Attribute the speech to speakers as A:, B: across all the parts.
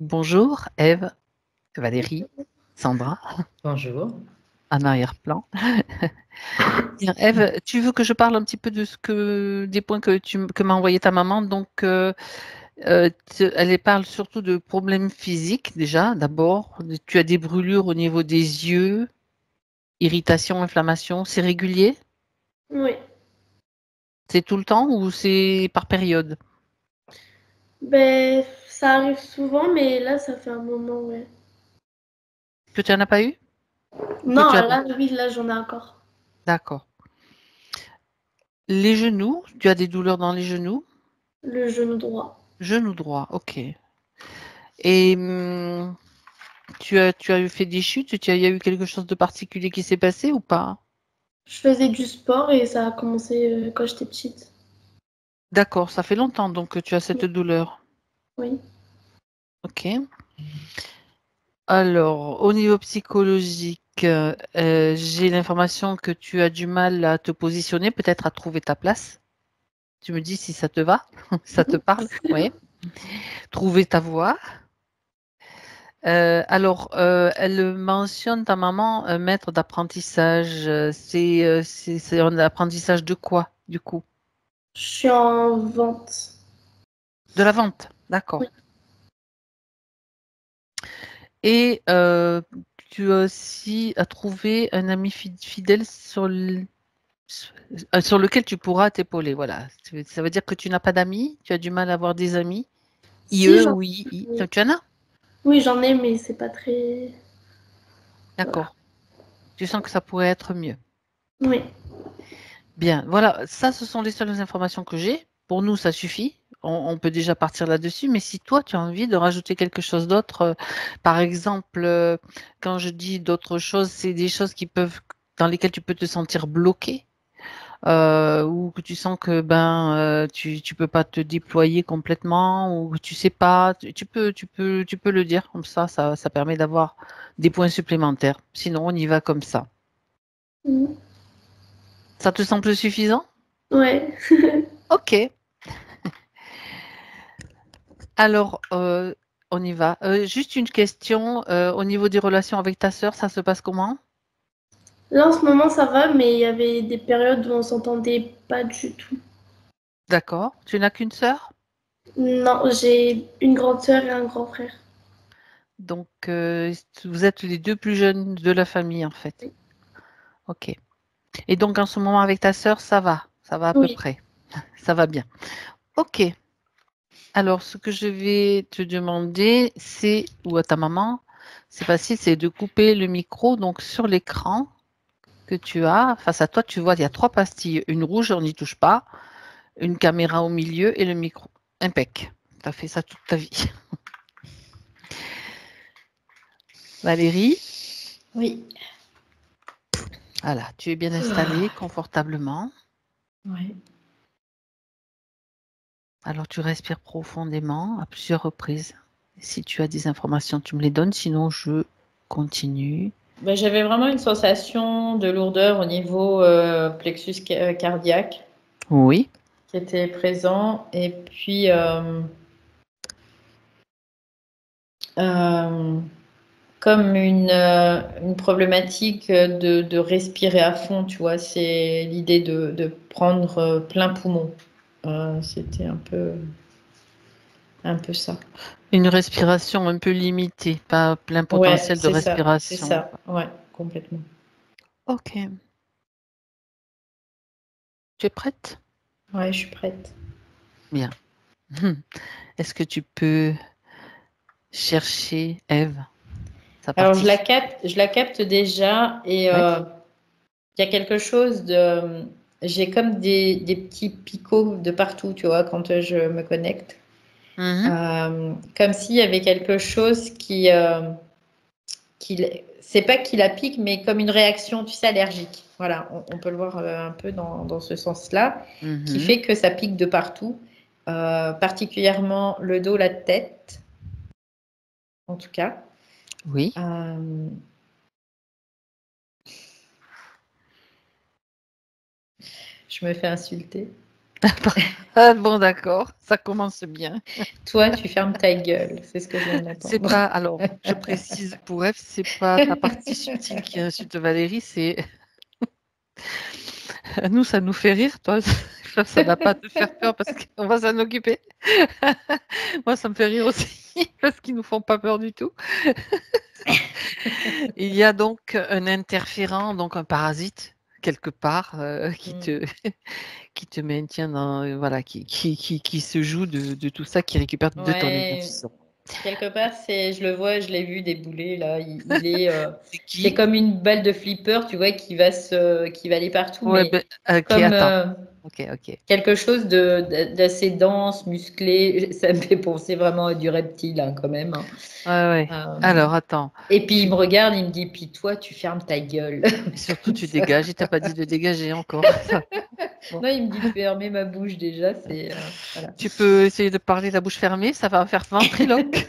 A: Bonjour Ève, Valérie, Sandra,
B: Bonjour.
A: en arrière-plan. Bien, Ève, tu veux que je parle un petit peu des points que m'a envoyé ta maman. Donc, elle parle surtout de problèmes physiques déjà, d'abord. Tu as des brûlures au niveau des yeux, irritation, inflammation. C'est régulier?
C: Oui.
A: C'est tout le temps ou c'est par période?
C: Ben, ça arrive souvent, mais là, ça fait un moment, ouais.
A: Que tu n'en as pas eu? Ou que
C: Non,
A: tu as...
C: là, oui, là, j'en ai encore.
A: D'accord. Les genoux, tu as des douleurs dans les genoux?
C: Le genou droit.
A: Genou droit, ok. Et tu as eu fait des chutes? Il y a eu quelque chose de particulier qui s'est passé ou pas?
C: Je faisais du sport et ça a commencé quand j'étais petite.
A: D'accord, ça fait longtemps donc que tu as cette douleur.
C: Oui.
A: Ok. Alors, au niveau psychologique, j'ai l'information que tu as du mal à te positionner, peut-être à trouver ta place. Tu me dis si ça te va, ça te parle, oui. Trouver ta voie. Elle mentionne ta maman, maître d'apprentissage. C'est un apprentissage de quoi, du coup?
C: Je suis en vente.
A: De la vente, d'accord.
C: Oui.
A: Et tu as aussi à trouver un ami fidèle sur lequel tu pourras t'épauler. Voilà. Ça veut dire que tu n'as pas d'amis, tu as du mal à avoir des amis.
C: Si,
A: IE
C: j'en
A: ou II.
C: ai.
A: Tu en as?
C: Oui, j'en ai, mais c'est pas très. Voilà.
A: D'accord. Tu sens que ça pourrait être mieux.
C: Oui.
A: Bien, voilà. Ça, ce sont les seules informations que j'ai. Pour nous, ça suffit. On peut déjà partir là-dessus. Mais si toi, tu as envie de rajouter quelque chose d'autre, par exemple, quand je dis d'autres choses, c'est des choses dans lesquelles tu peux te sentir bloqué. Ou que tu sens que tu peux pas te déployer complètement ou que tu sais pas, tu peux le dire comme ça permet d'avoir des points supplémentaires. Sinon, on y va comme ça.
C: Mhm.
A: Ça te semble suffisant?
C: Ouais.
A: Ok. Alors, on y va. Juste une question, au niveau des relations avec ta sœur, ça se passe comment?
C: Là, en ce moment, ça va, mais il y avait des périodes où on s'entendait pas du tout.
A: D'accord. Tu n'as qu'une sœur?
C: Non, j'ai une grande sœur et un grand frère.
A: Donc, vous êtes les deux plus jeunes de la famille, en fait. Ok. Et donc, en ce moment, avec ta sœur, ça va à peu
C: Oui.
A: près. Ça va bien. Ok. Alors, ce que je vais te demander, ou à ta maman, c'est facile, c'est de couper le micro. Donc, sur l'écran que tu as, face à toi, tu vois, il y a 3 pastilles. Une rouge, on n'y touche pas. Une caméra au milieu et le micro. Impec. Tu as fait ça toute ta vie. Valérie,
B: Oui.
A: voilà, tu es bien installée confortablement.
B: Ouais.
A: Alors, tu respires profondément à plusieurs reprises. Si tu as des informations, tu me les donnes. Sinon, je continue.
B: Ben, j'avais vraiment une sensation de lourdeur au niveau plexus cardiaque
A: Oui.
B: qui était présent. Et puis, comme une problématique de respirer à fond, tu vois, c'est l'idée de prendre plein poumon. C'était un peu ça.
A: Une respiration un peu limitée, pas plein
B: Ouais,
A: potentiel de
B: c'est
A: respiration.
B: ça, ouais, complètement.
A: Ok. Tu es prête?
B: Ouais, je suis prête.
A: Bien. Est-ce que tu peux chercher Ève, sa
B: Alors,
A: partie?
B: je la capte déjà et
A: Oui.
B: il y a quelque chose de... J'ai comme des petits picots de partout, tu vois, quand je me connecte.
A: Mhm.
B: Comme s'il y avait quelque chose qui... C'est pas qui la pique, mais comme une réaction, tu sais, allergique. Voilà, on peut le voir un peu dans ce sens-là, qui
A: Mhm.
B: fait que ça pique de partout, particulièrement le dos, la tête, en tout cas.
A: Oui.
B: Euh, je me fais insulter.
A: Ah, bon, d'accord, ça commence bien.
B: Toi, tu fermes ta gueule. C'est ce que je viens
A: C'est
B: d'entendre.
A: pas, alors, je précise pour F, c'est pas ta partie subtile qui insulte Valérie, c'est nous, ça nous fait rire, toi, ça n'a pas à te faire peur parce qu'on va s'en occuper. Moi, ça me fait rire aussi parce qu'ils nous font pas peur du tout. Il y a donc un interférent, donc un parasite quelque part qui te maintient dans voilà qui se joue de tout ça, qui récupère de ton
B: Ouais,
A: énergie.
B: quelque part, je le vois, je l'ai vu débouler là.
A: C'est
B: C'est
A: qui?
B: comme une balle de flipper, tu vois, qui va aller partout,
A: Ouais,
B: mais
A: ben, ok,
B: comme
A: attends. Ok, ok.
B: quelque chose d'assez dense, musclé. Ça me fait penser vraiment à du reptile, hein, quand même, hein.
A: Ouais, ouais.
B: Euh,
A: Alors, attends.
B: et puis il
A: Tu
B: me regarde, il me dit, puis toi, tu fermes ta gueule.
A: surtout
B: Comme
A: tu
B: ça.
A: dégages. Il t'a pas dit de dégager encore. Bon.
B: Non, il me dit de fermer ma bouche déjà. Voilà.
A: Tu peux essayer de parler la bouche fermée, ça va faire ventriloque.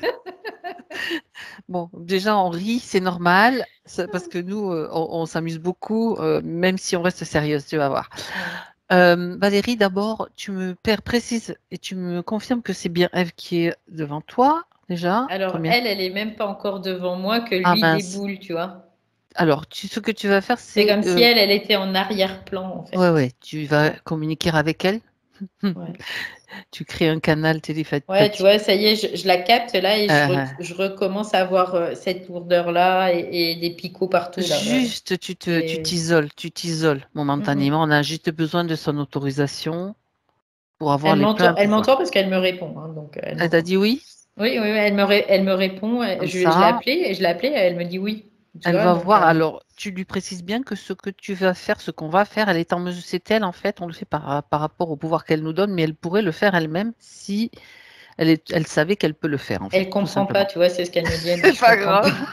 A: Bon, déjà on rit, c'est normal, parce que nous, on s'amuse beaucoup, même si on reste sérieuse, tu vas voir. Valérie, d'abord, tu me précises et tu me confirmes que c'est bien Ève qui est devant toi, déjà.
B: Alors,
A: Première.
B: elle est même pas encore devant moi que
A: Ah
B: lui
A: mince.
B: déboule, tu vois.
A: Alors, ce que tu vas faire,
B: C'est
A: c'est,
B: comme si elle était en arrière-plan, en
A: ouais,
B: fait.
A: ouais, tu vas communiquer avec elle.
B: Ouais.
A: Tu crées un canal
B: Ouais, tu
A: télépathique.
B: vois, ça y est, je la capte là et
A: Euh,
B: je recommence à avoir cette lourdeur-là et des picots partout là.
A: juste,
B: Et-
A: tu t'isoles
B: Mhm.
A: momentanément. On a juste besoin de son autorisation pour avoir les pleins
B: Elle
A: pouvoirs.
B: m'entend parce qu'elle me répond, hein, donc elle
A: Elle t'a
B: m'entend.
A: dit oui?
B: Oui, oui, oui, elle me répond.
A: Comme
B: Je l'ai
A: ça,
B: appelée et elle me dit oui. Tu
A: elle
B: vois,
A: va
B: donc
A: voir. Alors, tu lui précises bien que ce que tu vas faire, ce qu'on va faire, elle est en mesure, c'est elle en fait, on le fait par rapport au pouvoir qu'elle nous donne, mais elle pourrait le faire elle-même si elle savait qu'elle peut le faire en fait,
B: elle
A: tout
B: comprend pas,
A: simplement.
B: tu vois, c'est ce qu'elle me dit. Elle me dit,
A: C'est
B: je
A: pas
B: comprends pas,
A: grave.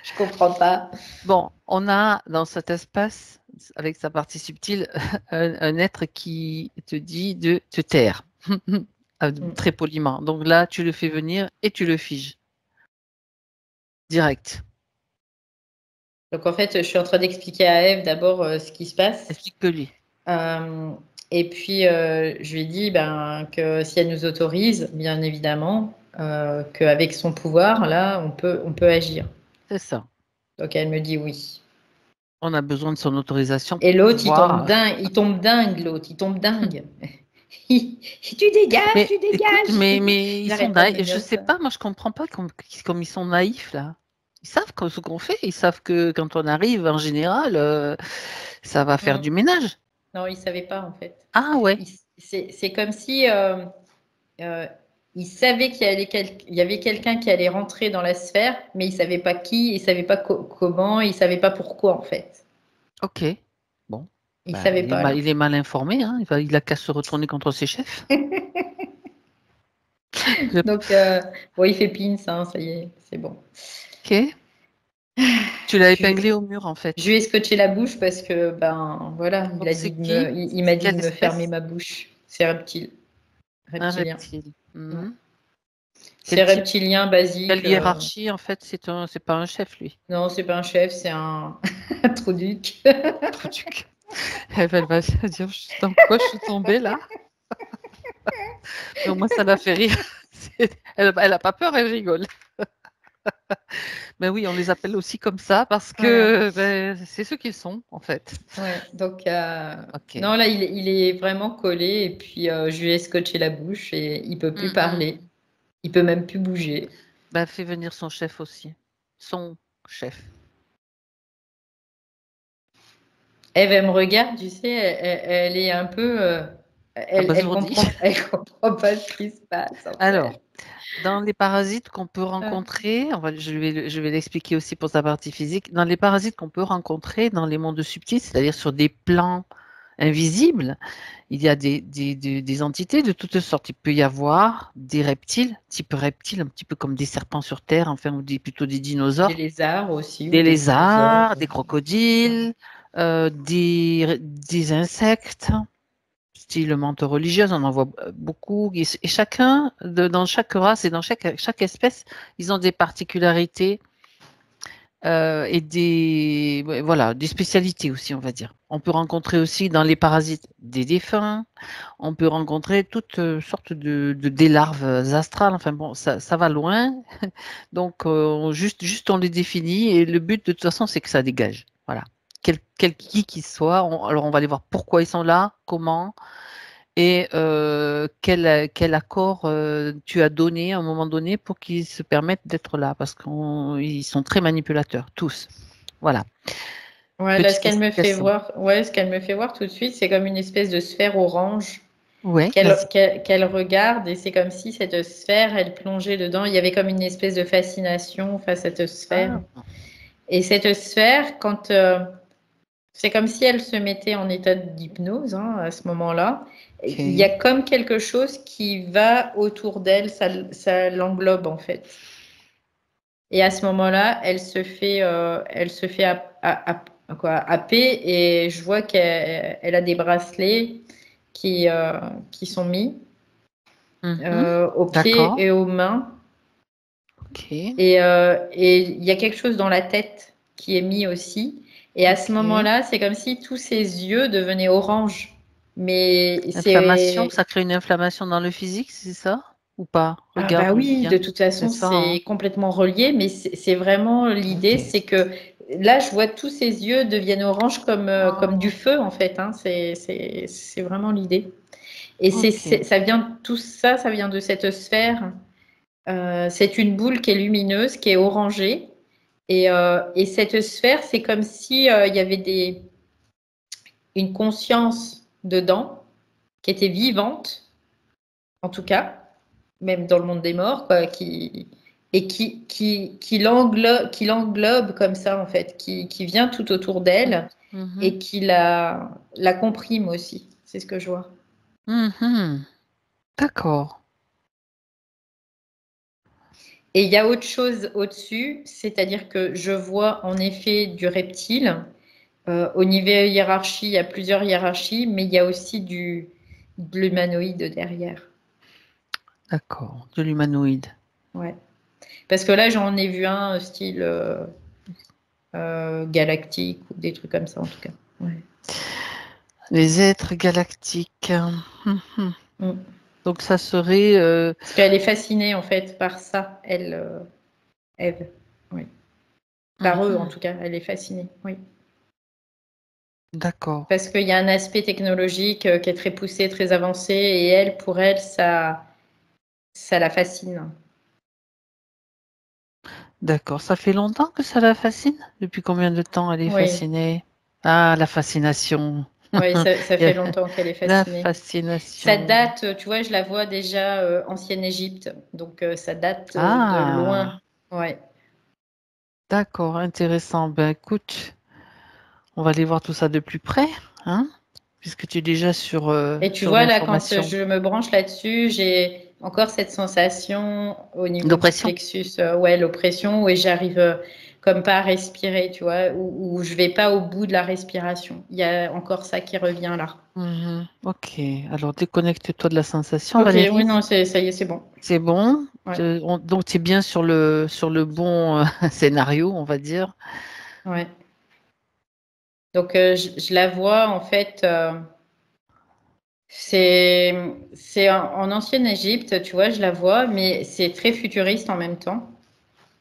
B: je comprends pas.
A: Bon, on a dans cet espace, avec sa partie subtile, un être qui te dit de te taire,
B: Mm.
A: très poliment. Donc là, tu le fais venir et tu le figes direct.
B: Donc en fait, je suis en train d'expliquer à Eve d'abord ce qui se passe.
A: Explique-lui.
B: Euh, et puis, je lui ai dit ben, que si elle nous autorise, bien évidemment, qu'avec son pouvoir, là, on peut agir.
A: C'est ça.
B: Donc, elle me dit oui.
A: On a besoin de son autorisation
B: Et
A: pour
B: l'autre,
A: pouvoir.
B: il tombe dingue, l'autre, il tombe dingue. Tu dégages,
A: Mais
B: tu
A: écoute,
B: dégages.
A: mais ils
B: Il
A: sont
B: n'arrête pas de me
A: naïfs. Je
B: dire
A: sais
B: ça.
A: pas, moi je comprends pas comme ils sont naïfs là. Ils savent ce qu'on fait. Ils savent que quand on arrive, en général, ça va faire
B: Mm.
A: du ménage.
B: Non, il savait pas, en fait.
A: Ah ouais.
B: C'est comme si euh, il savait il y avait quelqu'un qui allait rentrer dans la sphère, mais il savait pas qui, il savait pas comment, il savait pas pourquoi, en fait.
A: Ok. Bon.
B: Il
A: Bah,
B: savait pas, là.
A: il est mal informé. Hein. Il a qu'à se retourner contre ses chefs. Je-
B: Donc, bon, il fait pins, hein, ça y est, c'est bon.
A: Ok. Tu l'as
B: Je,
A: épinglé au mur en
B: je lui
A: fait.
B: ai scotché la bouche parce que, ben, voilà,
A: Donc c'est qui?
B: il m'a
A: C'est
B: dit de
A: quelle
B: me fermer
A: espèce?
B: ma bouche. C'est
A: Un
B: reptilien.
A: reptile.
B: Mm.
A: Mhm. Quel
B: C'est
A: type?
B: reptilien
A: Quelle
B: basique.
A: hiérarchie en fait? C'est pas un chef lui.
B: Non, c'est pas un chef, c'est un, un trou-duc.
A: Elle va se dire dans quoi je suis tombée là. Mais au moins ça l'a fait rire. Elle a pas peur, elle rigole. Mais oui, on les appelle aussi comme ça parce
B: Voilà.
A: que ben, c'est ceux qu'ils sont en fait.
B: Ouais, donc
A: Ok.
B: non, là, il est vraiment collé et puis je lui ai scotché la bouche et il peut plus
A: Mm-mm.
B: parler. Il peut même plus bouger.
A: Ben, fais venir son chef aussi. Son chef.
B: Eve, elle me regarde, tu sais, elle est un peu,
A: Abasourdi.
B: elle comprend pas ce qui se passe en
A: Alors,
B: fait.
A: dans les parasites qu'on peut
B: Euh,
A: rencontrer, je vais l'expliquer aussi pour sa partie physique. Dans les parasites qu'on peut rencontrer dans les mondes subtils, c'est-à-dire sur des plans invisibles, il y a des entités de toutes sortes. Il peut y avoir des reptiles, type reptiles, un petit peu comme des serpents sur Terre, enfin, ou plutôt des
B: des
A: dinosaures,
B: lézards aussi ou
A: des
B: des dinosaures.
A: lézards, des
B: Ouais.
A: crocodiles, des insectes, style menthe religieuse, on en voit beaucoup. Et chacun, dans chaque race et dans chaque espèce, ils ont des particularités et ouais, voilà, des spécialités aussi, on va dire. On peut rencontrer aussi dans les parasites des défunts. On peut rencontrer toutes sortes des larves astrales. Enfin bon, ça va loin. Donc, juste on les définit et le but de toute façon, c'est que ça dégage. Voilà. Qui qu'ils soient. Alors, on va aller voir pourquoi ils sont là, comment et quel accord tu as donné à un moment donné pour qu'ils se permettent d'être là parce qu'ils sont très manipulateurs, tous. Voilà.
B: Ouais, là, ce
A: Petite
B: qu'elle me fait
A: explication.
B: voir, ce qu'elle me fait voir tout de suite, c'est comme une espèce de sphère orange
A: Ouais, vas-y.
B: qu'elle regarde, et c'est comme si cette sphère, elle plongeait dedans. Il y avait comme une espèce de fascination face à cette sphère.
A: Ah,
B: Et cette sphère, c'est comme si elle se mettait en état d'hypnose, hein, à ce moment-là. Il y a
A: ok.
B: comme quelque chose qui va autour d'elle, ça l'englobe en fait. Et à ce moment-là, elle se fait happer, et je vois qu'elle a des bracelets qui sont mis
A: Mhm.
B: aux pieds
A: D'accord.
B: et aux mains.
A: Ok.
B: Et il y a quelque chose dans la tête qui est mis aussi. Et à ce
A: Ok.
B: moment-là, c'est comme si tous ses yeux devenaient orange. Mais
A: Inflammation,
B: c'est...
A: ça crée une inflammation dans le physique, c'est ça? Ou pas?
B: Ah bah
A: Regarde
B: oui,
A: bien.
B: de toute
A: C'est
B: façon,
A: ça, hein?
B: c'est complètement relié, mais c'est vraiment l'idée,
A: Ok.
B: c'est que là, je vois tous ses yeux deviennent orange comme du
A: Oh,
B: feu, en fait, hein. C'est vraiment l'idée. Et
A: ok.
B: ça vient, tout ça, ça vient de cette sphère. C'est une boule qui est lumineuse, qui est orangée. Et cette sphère, c'est comme si il y avait une conscience dedans qui était vivante, en tout cas, même dans le monde des morts, quoi, qui l'englobe comme ça, en fait, qui vient tout autour d'elle
A: Mhm.
B: et qui la comprime aussi. C'est ce que je vois.
A: Mhm. D'accord.
B: Et il y a autre chose au-dessus, c'est-à-dire que je vois en effet du reptile. Au niveau hiérarchie, il y a plusieurs hiérarchies, mais il y a aussi de l'humanoïde derrière.
A: D'accord. De l'humanoïde.
B: Ouais. Parce que là, j'en ai vu un style galactique ou des trucs comme ça, en tout cas. Ouais.
A: Les êtres galactiques. Mhm.
B: Mm.
A: Donc ça serait...
B: Parce qu'elle est fascinée, en fait, par ça, elle, Ève. Oui. Par eux, en
A: mhm.
B: tout cas, elle est fascinée. Oui.
A: D'accord.
B: Parce qu'il y a un aspect technologique qui est très poussé, très avancé, et elle, pour elle, ça la fascine.
A: D'accord. Ça fait longtemps que ça la fascine? Depuis combien de temps elle est
B: Oui.
A: fascinée? Ah, la fascination.
B: Oui, ça fait longtemps qu'elle est
A: La
B: fascinée. Ça
A: fascination.
B: date, tu vois, je la vois déjà ancienne Égypte, donc ça date de loin.
A: Ah,
B: Ouais,
A: d'accord, intéressant. Ben écoute, on va aller voir tout ça de plus près, hein, puisque tu es déjà
B: et tu
A: sur
B: vois, là, quand
A: l'information.
B: je me branche là-dessus, j'ai encore cette sensation au niveau du
A: D'oppression?
B: plexus, ouais, l'oppression, où j'arrive comme pas à respirer, tu vois, où je vais pas au bout de la respiration. Il y a encore ça qui revient là.
A: Mhm. Ok, alors déconnecte-toi de la sensation,
B: Ok, oui,
A: Valérie.
B: non, ça y est, c'est bon.
A: C'est bon.
B: Ouais,
A: Donc tu es bien sur le bon scénario, on va dire.
B: ouais. Donc je la vois en fait. C'est en ancienne Égypte, tu vois, je la vois, mais c'est très futuriste en même temps.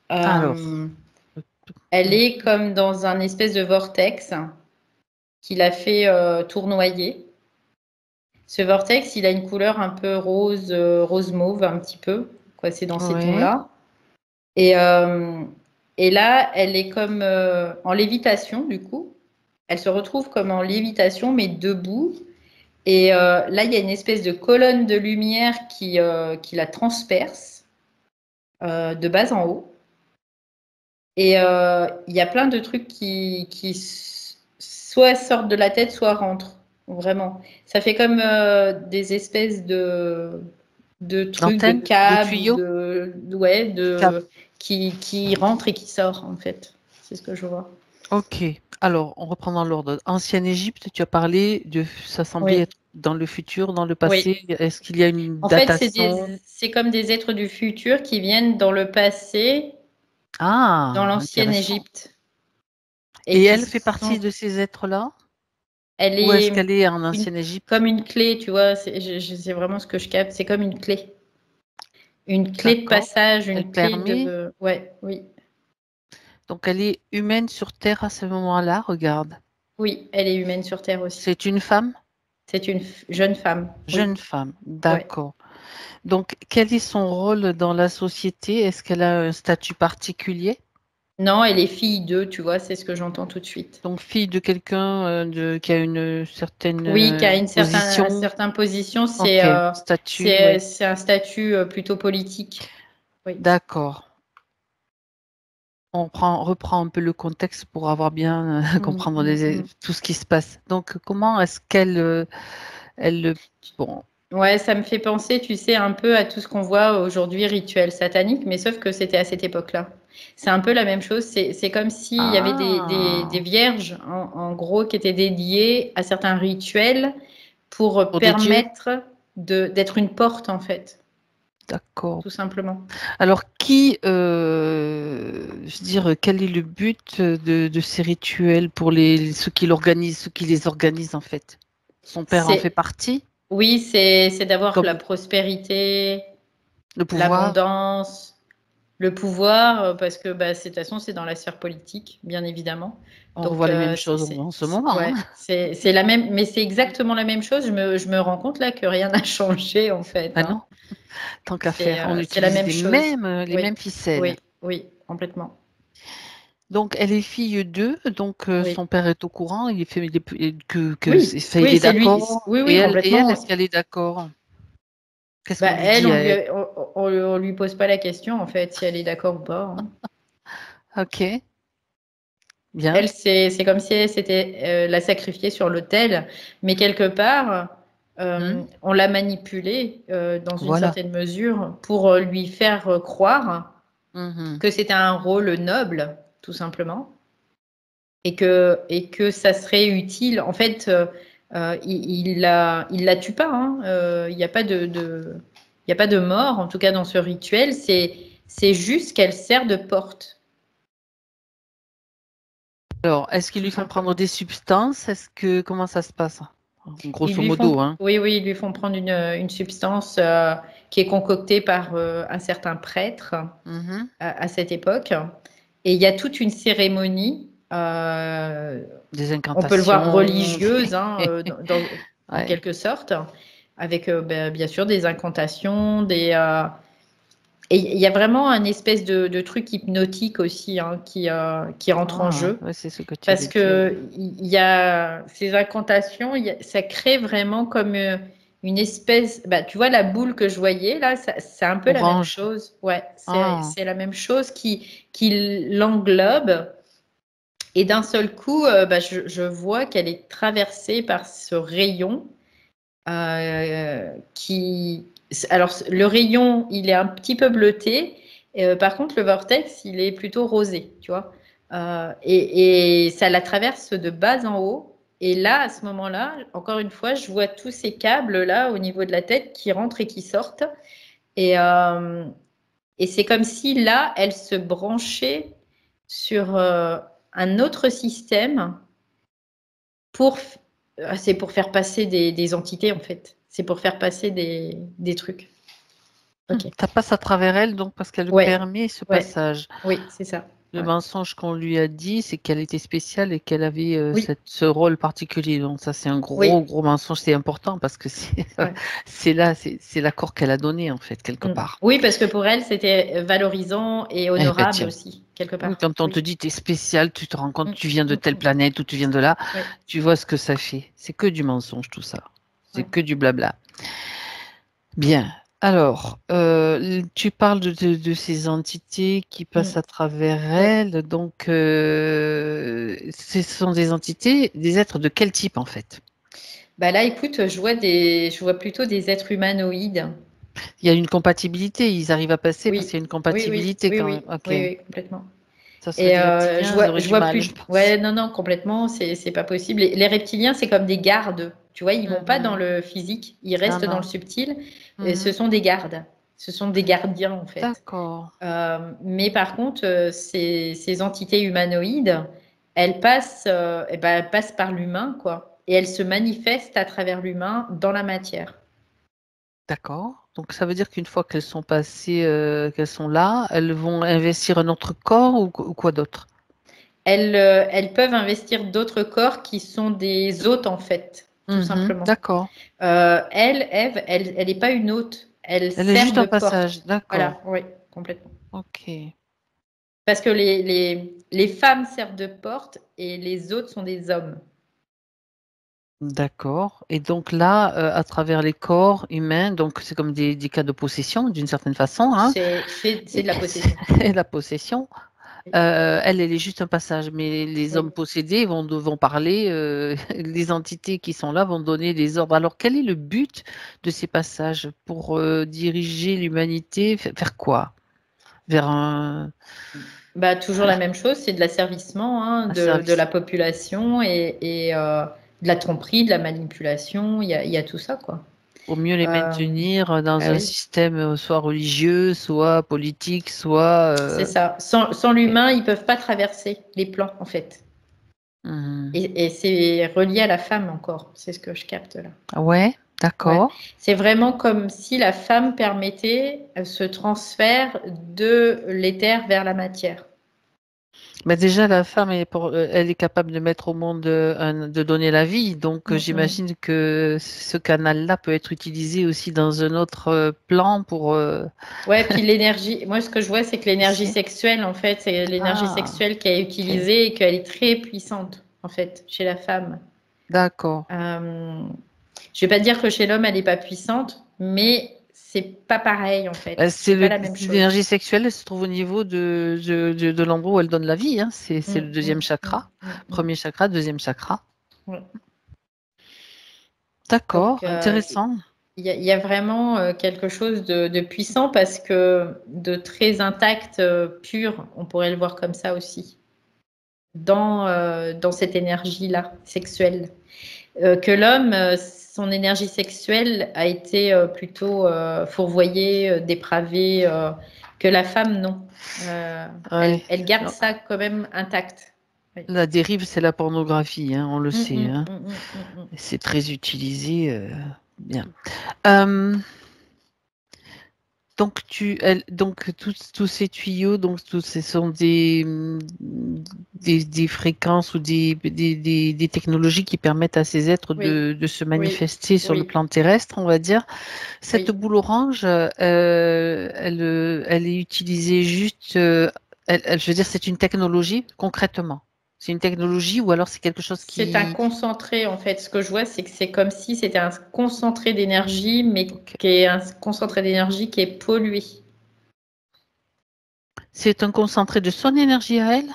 A: Alors,
B: Euh, Elle est comme dans un espèce de vortex qui l'a fait tournoyer. Ce vortex, il a une couleur un peu rose, rose mauve, un petit peu, quoi, c'est dans ces
A: oui,
B: tons-là. Et, euh, et là, elle est comme en lévitation, du coup. Elle se retrouve comme en lévitation, mais debout. Et là, il y a une espèce de colonne de lumière qui la transperce de bas en haut. Et il y a plein de trucs soit sortent de la tête, soit rentrent. Vraiment. Ça fait comme des espèces de trucs, de
A: l'antenne, de
B: câbles, ou
A: tuyau.
B: ouais,
A: Cap-
B: qui rentrent et qui sortent, en fait. C'est ce que je vois.
A: Ok, alors on reprend dans l'ordre. Ancienne Égypte, tu as parlé de, ça semblait
B: Oui,
A: être dans le futur, dans le
B: oui.
A: passé. Est-ce qu'il y a une
B: En fait,
A: datation?
B: c'est comme des êtres du futur qui viennent dans le passé, dans
A: Ah,
B: l'ancienne
A: intéressant.
B: Égypte, et
A: Et
B: qui
A: elle fait partie
B: sont...
A: de ces êtres-là?
B: Elle
A: Où est-ce
B: est
A: qu'elle est en ancienne Égypte?
B: comme une clé, tu vois. C'est vraiment ce que je capte. C'est comme une clé. Une clé de
A: D'accord.
B: passage,
A: Elle
B: une clé
A: permet.
B: de. Ouais, oui.
A: Donc, elle est humaine sur Terre à ce moment-là, regarde.
B: Oui, elle est humaine sur Terre aussi.
A: C'est une femme?
B: C'est une jeune femme. Oui.
A: Jeune femme,
B: Ouais.
A: d'accord. Donc, quel est son rôle dans la société? Est-ce qu'elle a un statut particulier?
B: Non, elle est fille d'eux, tu vois, c'est ce que j'entends tout de suite.
A: Donc, fille de quelqu'un qui a une certaine
B: Oui, qui a une
A: position.
B: certaine position,
A: Ok, statut, oui.
B: c'est un statut plutôt politique. Oui.
A: D'accord. Reprend un peu le contexte pour avoir bien comprendre
B: Mm.
A: tout ce qui se passe. Donc, comment est-ce elle, bon,
B: Ouais, ça me fait penser, tu sais, un peu à tout ce qu'on voit aujourd'hui, rituel satanique, mais sauf que c'était à cette époque-là. C'est un peu la même chose. C'est comme s'il y avait des
A: ah,
B: vierges, en gros, qui étaient dédiées à certains rituels pour
A: pour des dieux?
B: permettre d'être une porte, en fait,
A: D'accord.
B: tout simplement.
A: Alors, je veux dire, quel est le but de ces rituels pour ceux qui l'organisent, ceux qui les organisent en fait? Son père en fait
B: C'est,
A: partie,
B: oui, c'est d'avoir la
A: comme
B: prospérité,
A: le pouvoir.
B: l'abondance, le pouvoir, parce que bah, de toute façon, c'est dans la sphère politique, bien évidemment.
A: On
B: Donc,
A: revoit les mêmes choses en ce moment,
B: ouais,
A: hein.
B: c'est la même, mais c'est exactement la même chose. Je me rends compte là que rien n'a changé en fait,
A: Ah
B: hein.
A: non, tant qu'à faire, on
B: C'est la
A: utilise
B: même chose.
A: les
B: Oui,
A: mêmes ficelles.
B: oui, oui, complètement.
A: Donc, elle est fille d'eux, donc
B: Oui,
A: son père est au courant, il fait
B: oui,
A: il
B: oui,
A: est
B: c'est lui.
A: d'accord.
B: Oui,
A: Et
B: oui,
A: elle,
B: complètement.
A: est-ce qu'elle est d'accord? Qu'est-ce
B: Bah,
A: qu'on lui
B: elle,
A: dit à elle?
B: on lui pose pas la question en fait si elle est d'accord ou pas, hein.
A: Ok, bien.
B: Elle, c'est comme si elle s'était la sacrifiée sur l'autel, mais quelque part,
A: Hmm,
B: on l'a manipulée dans une
A: voilà.
B: certaine mesure pour lui faire croire
A: Mhm.
B: que c'était un rôle noble, tout simplement, et que ça serait utile. En fait, il la tue pas, hein. Il n'y a pas il y a pas de mort, en tout cas dans ce rituel. C'est juste qu'elle sert de porte,
A: Alors, est-ce qu'ils
B: tout
A: lui font prendre
B: simplement.
A: des substances? Comment ça se passe?
B: Ils
A: Grosso
B: lui font,
A: modo, hein.
B: oui, oui, ils lui font prendre une substance qui est concoctée par un certain prêtre
A: Mhm.
B: à cette époque. Et il y a toute une cérémonie,
A: Des
B: on peut le voir
A: incantations.
B: religieuse, hein, en
A: Ouais.
B: quelque sorte, avec ben, bien sûr des incantations, et il y a vraiment un espèce de truc hypnotique aussi, hein, qui rentre en
A: Ah,
B: jeu.
A: ouais, c'est ce que tu
B: Parce
A: allais dire.
B: que il y a ces incantations, ça crée vraiment comme une espèce. Bah, tu vois la boule que je voyais là, c'est un peu la même
A: Orange.
B: chose. Ouais,
A: Ah,
B: c'est la même chose qui l'englobe. Et d'un seul coup, bah, je vois qu'elle est traversée par ce rayon qui. Alors, le rayon, il est un petit peu bleuté. Par contre, le vortex, il est plutôt rosé, tu vois. Et ça la traverse de bas en haut. Et là, à ce moment-là, encore une fois, je vois tous ces câbles-là au niveau de la tête qui rentrent et qui sortent. Et, euh, et c'est comme si là, elle se branchait sur un autre système pour, c'est pour faire passer des entités, en fait. C'est pour faire passer des trucs. Ok.
A: ça passe à travers elle, donc, parce qu'elle
B: Ouais,
A: permet ce
B: ouais,
A: passage.
B: oui, c'est ça.
A: Le
B: Ouais.
A: mensonge qu'on lui a dit, c'est qu'elle était spéciale et qu'elle avait
B: Oui,
A: ce rôle particulier. Donc ça, c'est un gros,
B: oui,
A: gros mensonge. C'est important parce que c'est
B: ouais.
A: c'est l'accord qu'elle a donné, en fait, quelque
B: Mm.
A: part.
B: Oui, parce que pour elle, c'était valorisant et
A: Eh ben
B: honorable
A: tiens.
B: aussi, quelque
A: Oui,
B: part.
A: quand on te
B: Oui.
A: dit tu es spécial, tu te rends compte,
B: Mm,
A: tu viens de
B: mm,
A: telle
B: mm.
A: planète ou tu viens de là,
B: Oui,
A: tu vois ce que ça fait. C'est que du mensonge, tout ça. C'est
B: ouais.
A: que du blabla. Bien. Alors, tu parles de ces entités qui passent
B: Mm,
A: à travers
B: oui.
A: elles. Donc, ce sont des entités, des êtres de quel type en fait?
B: Bah là, écoute, je vois plutôt des êtres humanoïdes.
A: Il y a une compatibilité, ils arrivent à passer parce
B: Oui,
A: qu'il y a une
B: oui, oui,
A: compatibilité
B: oui,
A: quand même.
B: oui,
A: Ok.
B: oui, oui, complètement.
A: Ça serait
B: Et
A: des reptiliens, ils auraient
B: je
A: du
B: vois
A: mal, je
B: plus.
A: pense.
B: Ouais, non, non, complètement, c'est pas possible. Les reptiliens, c'est comme des gardes. Tu vois, ils vont pas dans
A: Mhm.
B: le physique, ils
A: Non,
B: restent dans le
A: non.
B: subtil. Et ce
A: Mhm.
B: sont des gardes. Ce sont des gardiens, en fait.
A: D'accord.
B: Mais par contre, ces entités humanoïdes, elles passent par l'humain, quoi. et elle se manifeste à travers l'humain dans la matière.
A: D'accord. Donc ça veut dire qu'une fois qu'elles sont passées, qu'elles sont là, elles vont investir un autre corps ou quoi d'autre?
B: Elles peuvent investir d'autres corps qui sont des hôtes, en fait, tout simplement.
A: D'accord.
B: Ève, elle n'est pas une hôte. Elle
A: Elle est
B: sert
A: juste
B: de
A: un passage.
B: porte. Voilà,
A: D'accord.
B: oui, complètement.
A: Ok.
B: Parce que les femmes servent de porte et les hôtes sont des hommes.
A: D'accord. Et donc là, à travers les corps humains, donc c'est comme des cas de possession d'une certaine façon, hein.
B: C'est de la possession.
A: Et la possession. Elle est juste un passage, mais les
B: Oui.
A: hommes possédés vont parler, les entités qui sont là vont donner des ordres. Alors, quel est le but de ces passages pour diriger l'humanité? Faire quoi? Vers
B: Bah, toujours la même chose, c'est de l'asservissement, hein,
A: un
B: de
A: service
B: la population et de la tromperie, de la manipulation. Il y a tout ça, quoi.
A: pour mieux les maintenir dans
B: Ah
A: un
B: oui,
A: système soit religieux, soit politique, soit.
B: c'est ça. Sans l'humain, ils peuvent pas traverser les plans, en fait.
A: Mhm.
B: Et c'est relié à la femme encore. C'est ce que je capte là.
A: Ouais,
B: Ouais.
A: d'accord.
B: C'est vraiment comme si la femme permettait ce transfert de l'éther vers la matière.
A: Mais déjà, la femme, elle est capable de mettre au monde, de donner la vie. Donc,
B: Mm.
A: j'imagine que ce canal-là peut être utilisé aussi dans un autre plan pour.
B: Ouais, puis l'énergie, moi ce que je vois, c'est que l'énergie
A: Ici.
B: sexuelle, en fait, c'est l'énergie
A: Ah,
B: sexuelle qui est
A: ok.
B: utilisée et qu'elle est très puissante, en fait, chez la femme.
A: D'accord.
B: Je vais pas dire que chez l'homme, elle n'est pas puissante, mais c'est pas pareil, en fait. C'est pas la même chose.
A: L'énergie sexuelle, elle se trouve au niveau de l'endroit où elle donne la vie, hein. C'est le deuxième chakra.
B: Mm.
A: Premier chakra, deuxième chakra.
B: Ouais. Donc,
A: D'accord, intéressant.
B: il y a vraiment quelque chose de puissant parce que de très intact, pur, on pourrait le voir comme ça aussi, dans cette énergie-là, sexuelle. Que l'homme, son énergie sexuelle a été plutôt fourvoyée, dépravée, que la femme, non.
A: Ouais.
B: Elle garde
A: Non,
B: ça quand même intact. Oui.
A: la dérive, c'est la pornographie, hein, on le
B: Mm,
A: sait,
B: mm,
A: hein.
B: mm, mm, mm, mm.
A: C'est très utilisé. Bien. Euh, donc tous ces tuyaux, donc tous ces sont des fréquences ou des technologies qui permettent à ces êtres
B: Oui,
A: de se
B: oui,
A: manifester sur le
B: oui,
A: plan terrestre, on va dire. Cette
B: oui.
A: boule orange, elle est utilisée juste, je veux dire, c'est une technologie concrètement. C'est une technologie ou alors c'est quelque chose
B: C'est un
A: qui.
B: concentré, en fait. Ce que je vois, c'est que c'est comme si c'était un concentré d'énergie, mais
A: Ok.
B: qui est un concentré d'énergie qui est pollué.
A: C'est un concentré de son énergie à elle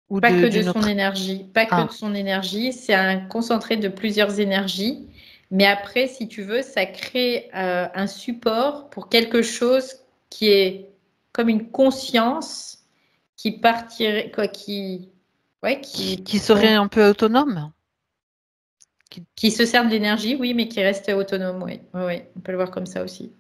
A: ou
B: Pas que de
A: d'une
B: son
A: autre?
B: énergie, pas que de
A: Ah,
B: son énergie, c'est un concentré de plusieurs énergies. Mais après, si tu veux, ça crée un support pour quelque chose qui est comme une conscience qui partirait, quoi, ouais,
A: qui serait un peu autonome? Qui-
B: qui se sert de l'énergie, oui, mais qui reste autonome, oui. Oui, oui, on peut le voir comme ça aussi.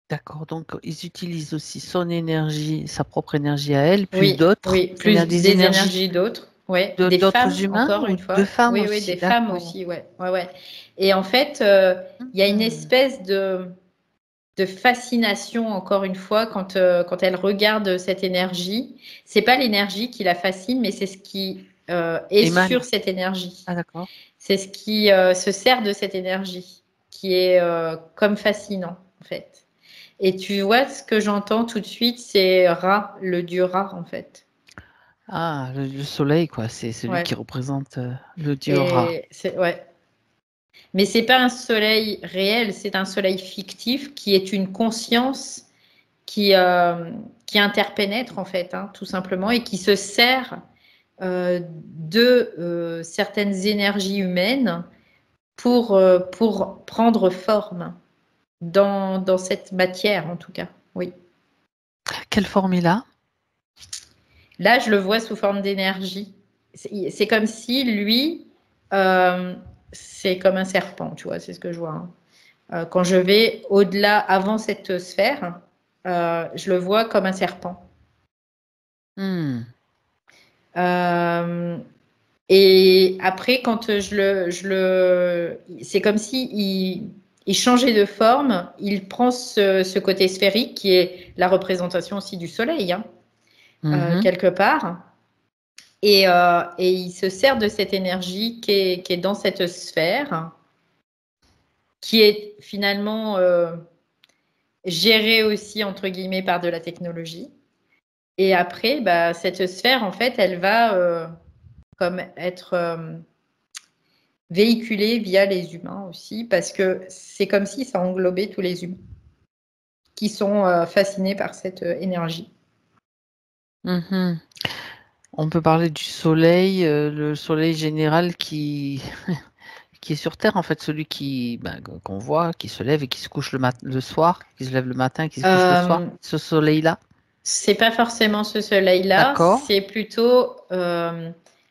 A: D'accord, donc ils utilisent aussi son énergie, sa propre énergie à elle, plus
B: Oui,
A: d'autres,
B: oui, plus
A: des
B: des
A: énergies
B: énergies d'autres, ouais, des
A: d'autres
B: femmes,
A: humains
B: encore
A: ou
B: une
A: de
B: fois.
A: femmes
B: Oui, oui,
A: aussi,
B: des femmes
A: d'accord.
B: aussi, ouais, ouais, ouais. Et en fait, il y a une
A: Hmm.
B: espèce de fascination, encore une fois, quand elle regarde cette énergie. C'est pas l'énergie qui la fascine, mais c'est ce qui est sur
A: Émane.
B: cette énergie.
A: Ah d'accord.
B: C'est ce qui se sert de cette énergie, qui est comme fascinant, en fait. Et tu vois, ce que j'entends tout de suite, c'est Ra, le dieu Ra, en fait.
A: Ah, le soleil, quoi, c'est celui
B: Ouais.
A: qui représente le dieu Ra.
B: Et c'est ouais. Mais c'est pas un soleil réel, c'est un soleil fictif qui est une conscience qui, euh, qui interpénètre en fait, hein, tout simplement, et qui se sert de certaines énergies humaines pour prendre forme dans cette matière, en tout cas. Oui.
A: Quelle forme il a?
B: Là, je le vois sous forme d'énergie. C'est comme si lui, euh, c'est comme un serpent, tu vois, c'est ce que je vois, hein. Quand je vais au-delà, avant cette sphère, je le vois comme un serpent.
A: Hmm.
B: Euh, Et après, quand c'est comme si il changeait de forme, il prend ce côté sphérique qui est la représentation aussi du soleil, hein, quelque part. Et il se sert de cette énergie qui est dans cette sphère, qui est finalement gérée aussi, entre guillemets, par de la technologie. Et après, bah, cette sphère, en fait, elle va comme être véhiculée via les humains aussi, parce que c'est comme si ça englobait tous les humains qui sont fascinés par cette énergie.
A: On peut parler du soleil, le soleil général qui est sur Terre, en fait, celui qu'on voit, qui se lève et qui se couche le soir, qui se lève le matin, qui se couche le soir, ce soleil-là.
B: C'est pas forcément ce soleil-là, c'est plutôt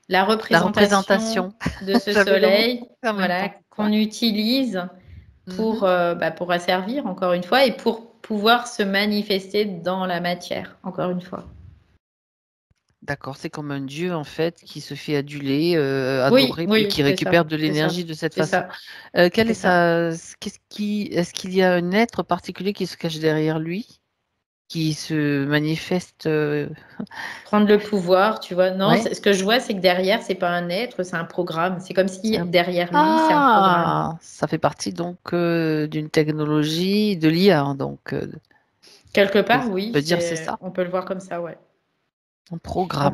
B: la représentation de ce soleil, voilà, qu'on utilise pour asservir, encore une fois, et pour pouvoir se manifester dans la matière, encore une fois.
A: D'accord, c'est comme un dieu, en fait, qui se fait aduler, adorer, et qui récupère de l'énergie de cette façon. Est-ce qu'il y a un être particulier qui se cache derrière lui, qui se manifeste
B: Prendre le pouvoir, tu vois. Non, ce que je vois, c'est que derrière, c'est pas un être, c'est un programme. C'est comme si derrière lui, c'est un programme.
A: Ça fait partie donc d'une technologie de l'IA, donc.
B: Quelque part, oui.
A: On peut dire c'est ça.
B: On peut le voir comme ça, ouais.
A: Un programme,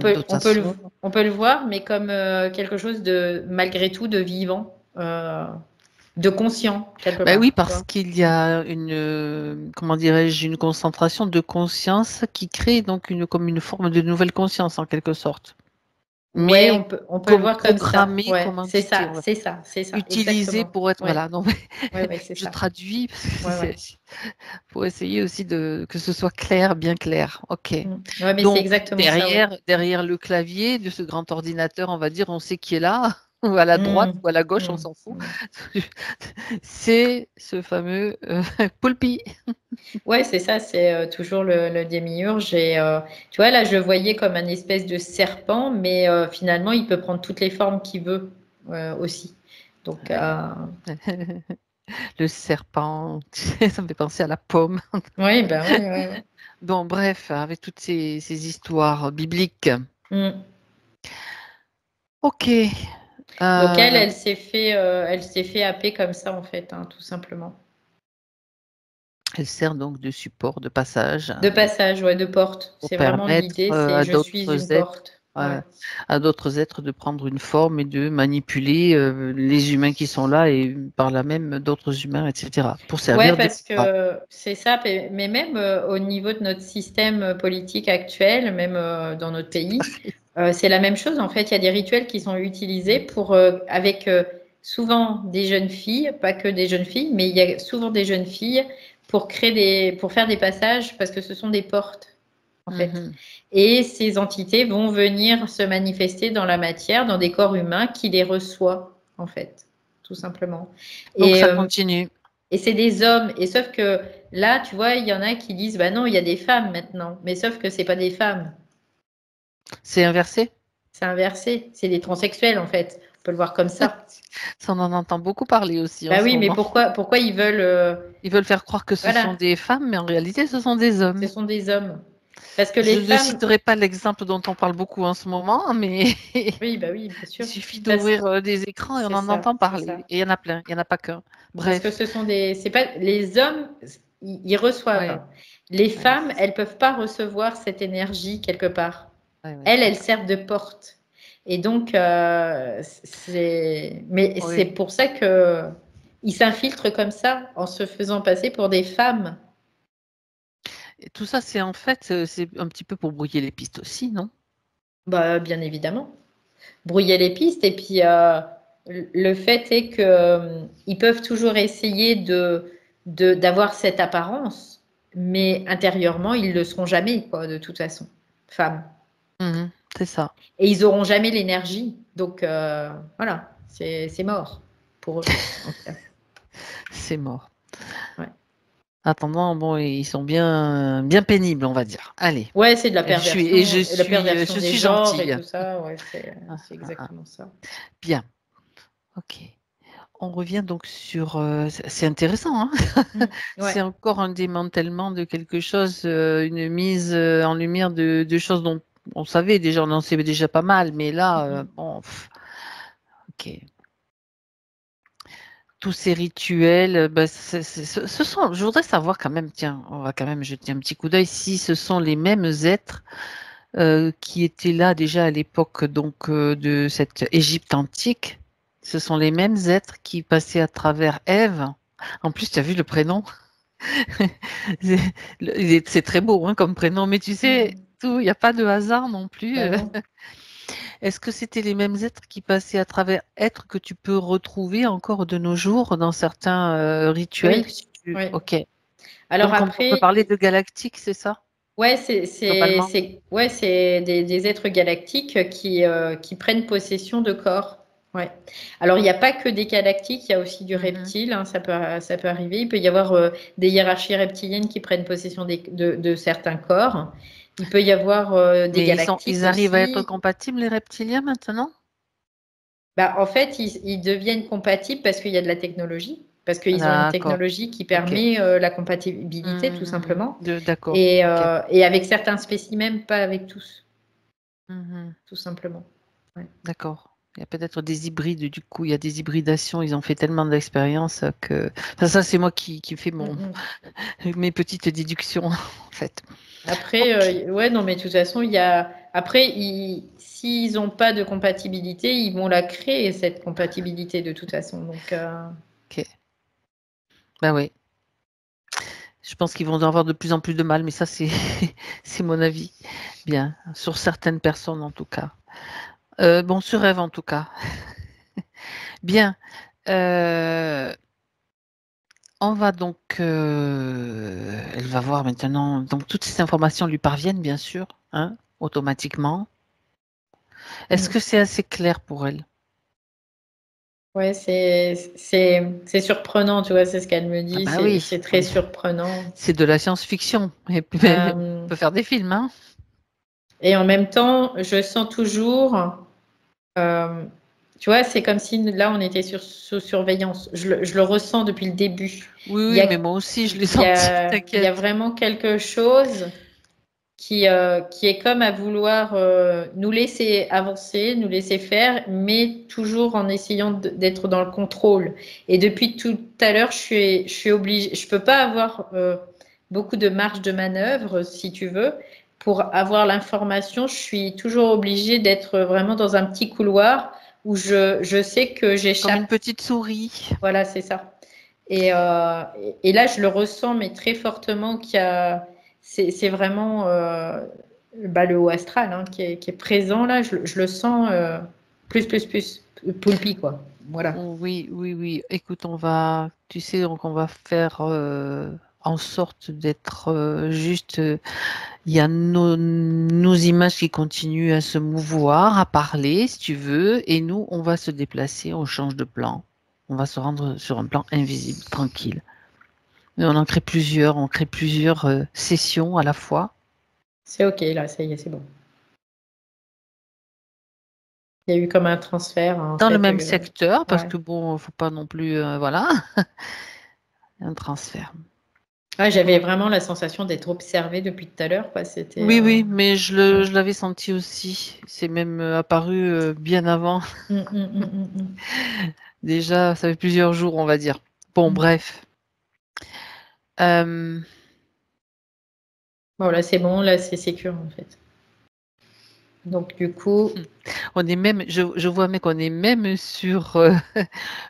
B: on peut le voir, mais comme quelque chose de, malgré tout, de vivant. De conscient, quelque part.
A: Oui, parce qu'il y a une, comment dirais-je, une concentration de conscience qui crée donc comme une forme de nouvelle conscience en quelque sorte.
B: Mais on peut le voir comme ça.
A: Ouais,
B: c'est ça.
A: Utilisé pour être voilà. Non, je traduis pour essayer aussi que ce soit clair, bien clair. Ok.
B: Ouais, mais c'est exactement
A: derrière le clavier de ce grand ordinateur, on va dire, on sait qui est là. Ou à la droite ou à la gauche, on s'en fout. C'est ce fameux Poulpi.
B: Ouais, c'est ça, c'est toujours le démiurge. Et tu vois, là, je le voyais comme un espèce de serpent, mais finalement, il peut prendre toutes les formes qu'il veut aussi. Donc,
A: le serpent, ça me fait penser à la pomme.
B: Oui, ben oui.
A: Bon, bref, avec toutes ces histoires bibliques. Ok.
B: Donc elle s'est fait happer comme ça en fait, hein, tout simplement.
A: Elle sert donc de support, de passage.
B: De passage, ouais, de porte. C'est vraiment l'idée, c'est je suis une porte.
A: À d'autres êtres de prendre une forme et de manipuler les humains qui sont là et par là même d'autres humains, etc. Pour servir.
B: Ouais, parce que c'est ça, mais même au niveau de notre système politique actuel, même dans notre pays, c'est la même chose. En fait, il y a des rituels qui sont utilisés avec souvent des jeunes filles, pas que des jeunes filles, mais il y a souvent des jeunes filles pour faire des passages parce que ce sont des portes. En fait. Et ces entités vont venir se manifester dans la matière, dans des corps humains qui les reçoivent, en fait, tout simplement.
A: Donc ça continue.
B: Et c'est des hommes. Et sauf que là, tu vois, il y en a qui disent, bah non, il y a des femmes maintenant. Mais sauf que c'est pas des femmes.
A: C'est inversé?
B: C'est inversé. C'est des transsexuels, en fait. On peut le voir comme ça.
A: Ça, on en entend beaucoup parler aussi.
B: Bah oui, mais pourquoi ils veulent...
A: Ils veulent faire croire que ce sont des femmes, mais en réalité, ce sont des hommes.
B: Ce sont des hommes. Parce que
A: je ne citerai pas l'exemple dont on parle beaucoup en ce moment, mais
B: oui, bien sûr.
A: Il suffit d'ouvrir des écrans et on en entend parler. Et il y en a plein, il n'y en a pas qu'un. Bref.
B: Parce que ce sont c'est pas les hommes, ils reçoivent. Ouais. Les femmes, elles peuvent pas recevoir cette énergie quelque part. Elles servent de porte. Et donc, c'est pour ça que ils s'infiltrent comme ça en se faisant passer pour des femmes.
A: Et tout ça, c'est en fait, c'est un petit peu pour brouiller les pistes aussi, non?
B: Bah, bien évidemment. Brouiller les pistes. Et puis, le fait est qu'ils peuvent toujours essayer d'avoir cette apparence, mais intérieurement, ils ne le seront jamais, quoi, de toute façon, femmes.
A: C'est ça.
B: Et ils n'auront jamais l'énergie. Donc, voilà, c'est mort pour eux.
A: C'est mort.
B: Ouais.
A: attendant, bon, ils sont bien pénibles, on va dire. Allez.
B: Ouais, c'est de la
A: Et je suis,
B: perversion, la
A: je
B: perversion des
A: suis
B: genres et
A: gentille.
B: tout ça. Ouais, c'est
A: Ah,
B: exactement ça.
A: Bien. Ok. On revient donc sur. C'est intéressant, hein. C'est
B: Ouais.
A: encore un démantèlement de quelque chose, une mise en lumière de choses dont on savait déjà, on en savait déjà pas mal, mais là, bon, ok. Tous ces rituels, bah, ce sont. Je voudrais savoir quand même, tiens, on va quand même jeter un petit coup d'œil si ce sont les mêmes êtres qui étaient là déjà à l'époque donc de cette Égypte antique. Ce sont les mêmes êtres qui passaient à travers Ève. En plus, tu as vu le prénom? C'est très beau hein, comme prénom, mais tu sais, il n'y a pas de hasard non plus.
B: Bah non.
A: Est-ce que c'était les mêmes êtres qui passaient à travers êtres que tu peux retrouver encore de nos jours dans certains rituels?
B: Oui. Oui.
A: Ok.
B: Alors
A: Donc on peut
B: après,
A: parler de galactiques, c'est ça,
B: ouais,
A: globalement?
B: c'est des êtres galactiques qui prennent possession de corps. Ouais. Alors, il n'y a pas que des galactiques, il y a aussi du
A: Mhm.
B: reptile, hein, ça peut arriver. Il peut y avoir des hiérarchies reptiliennes qui prennent possession de certains corps. Il peut y avoir des
A: Mais
B: galactiques
A: ils arrivent à être
B: aussi.
A: compatibles, les reptiliens, maintenant?
B: Bah, en fait, ils deviennent compatibles parce qu'il y a de la technologie, parce qu'ils ont une
A: D'accord.
B: technologie qui
A: Ok.
B: permet la compatibilité, tout
A: Mhm.
B: simplement.
A: D'accord. Ok.
B: Et avec certains spécimens, pas avec tous,
A: Mhm.
B: tout simplement. Ouais.
A: D'accord. Il y a peut-être des hybrides, du coup, il y a des hybridations, ils ont fait tellement d'expériences que. Enfin, ça, c'est moi qui fais
B: Mm, mm.
A: mes petites déductions, en fait. Ok.
B: Après, ouais, non, mais de toute façon, il y a. Après, s'ils n'ont pas de compatibilité, ils vont la créer, cette compatibilité, de toute façon. Donc,
A: Ok. Ben oui. Je pense qu'ils vont avoir de plus en plus de mal, mais ça, c'est c'est mon avis. Bien. Sur certaines personnes, en tout cas. Bon, ce rêve, en tout cas. Bien. Euh, On va donc, elle va voir maintenant, donc toutes ces informations lui parviennent bien sûr, hein, automatiquement. Est-ce que c'est assez clair pour elle?
B: ouais, c'est surprenant, tu vois, c'est ce qu'elle me
A: Ah
B: dit,
A: bah oui,
B: c'est très surprenant.
A: c'est de la science-fiction. Et puis, on
B: Euh,
A: peut faire des films, hein.
B: et en même temps, je sens toujours, euh, tu vois, c'est comme si là, on était sous surveillance. Je le ressens depuis le début.
A: Oui,
B: Il y
A: oui,
B: a,
A: mais moi aussi, je l'ai
B: il y
A: senti,
B: il y a
A: t'inquiète.
B: vraiment quelque chose qui est comme à vouloir nous laisser avancer, nous laisser faire, mais toujours en essayant d'être dans le contrôle. Et depuis tout à l'heure, je suis obligée, je peux pas avoir beaucoup de marge de manœuvre, si tu veux. Pour avoir l'information, je suis toujours obligée d'être vraiment dans un petit couloir où je sais que
A: Comme une
B: j'échappe.
A: petite souris.
B: Voilà, c'est ça. Et là, je le ressens, mais très fortement, c'est vraiment bah, le haut astral hein, qui est présent là. Je le sens plus, poulpi, quoi. Voilà.
A: Oui, oui, oui. Écoute, tu sais, donc on va faire en sorte d'être juste. Il y a nos images qui continuent à se mouvoir, à parler, si tu veux, et nous, on va se déplacer, on change de plan. On va se rendre sur un plan invisible, tranquille. Mais on crée plusieurs sessions à la fois.
B: C'est OK, là, ça y est, c'est bon. Il y a eu comme un transfert, en
A: Dans le
B: fait.
A: même secteur, parce
B: Ouais.
A: que bon, faut pas non plus, voilà, un transfert.
B: Ouais, j'avais
A: Bon.
B: vraiment la sensation d'être observée depuis tout à l'heure, quoi. C'était.
A: Oui, oui, mais
B: Ouais.
A: je l'avais senti aussi. C'est même apparu bien avant.
B: Mm.
A: Déjà, ça fait plusieurs jours, on va dire. Bon,
B: Mm.
A: bref. Euh,
B: Bon, là, c'est bon, là, c'est sécure, en fait. Donc, du coup,
A: On est même, je vois, mec, on est même sur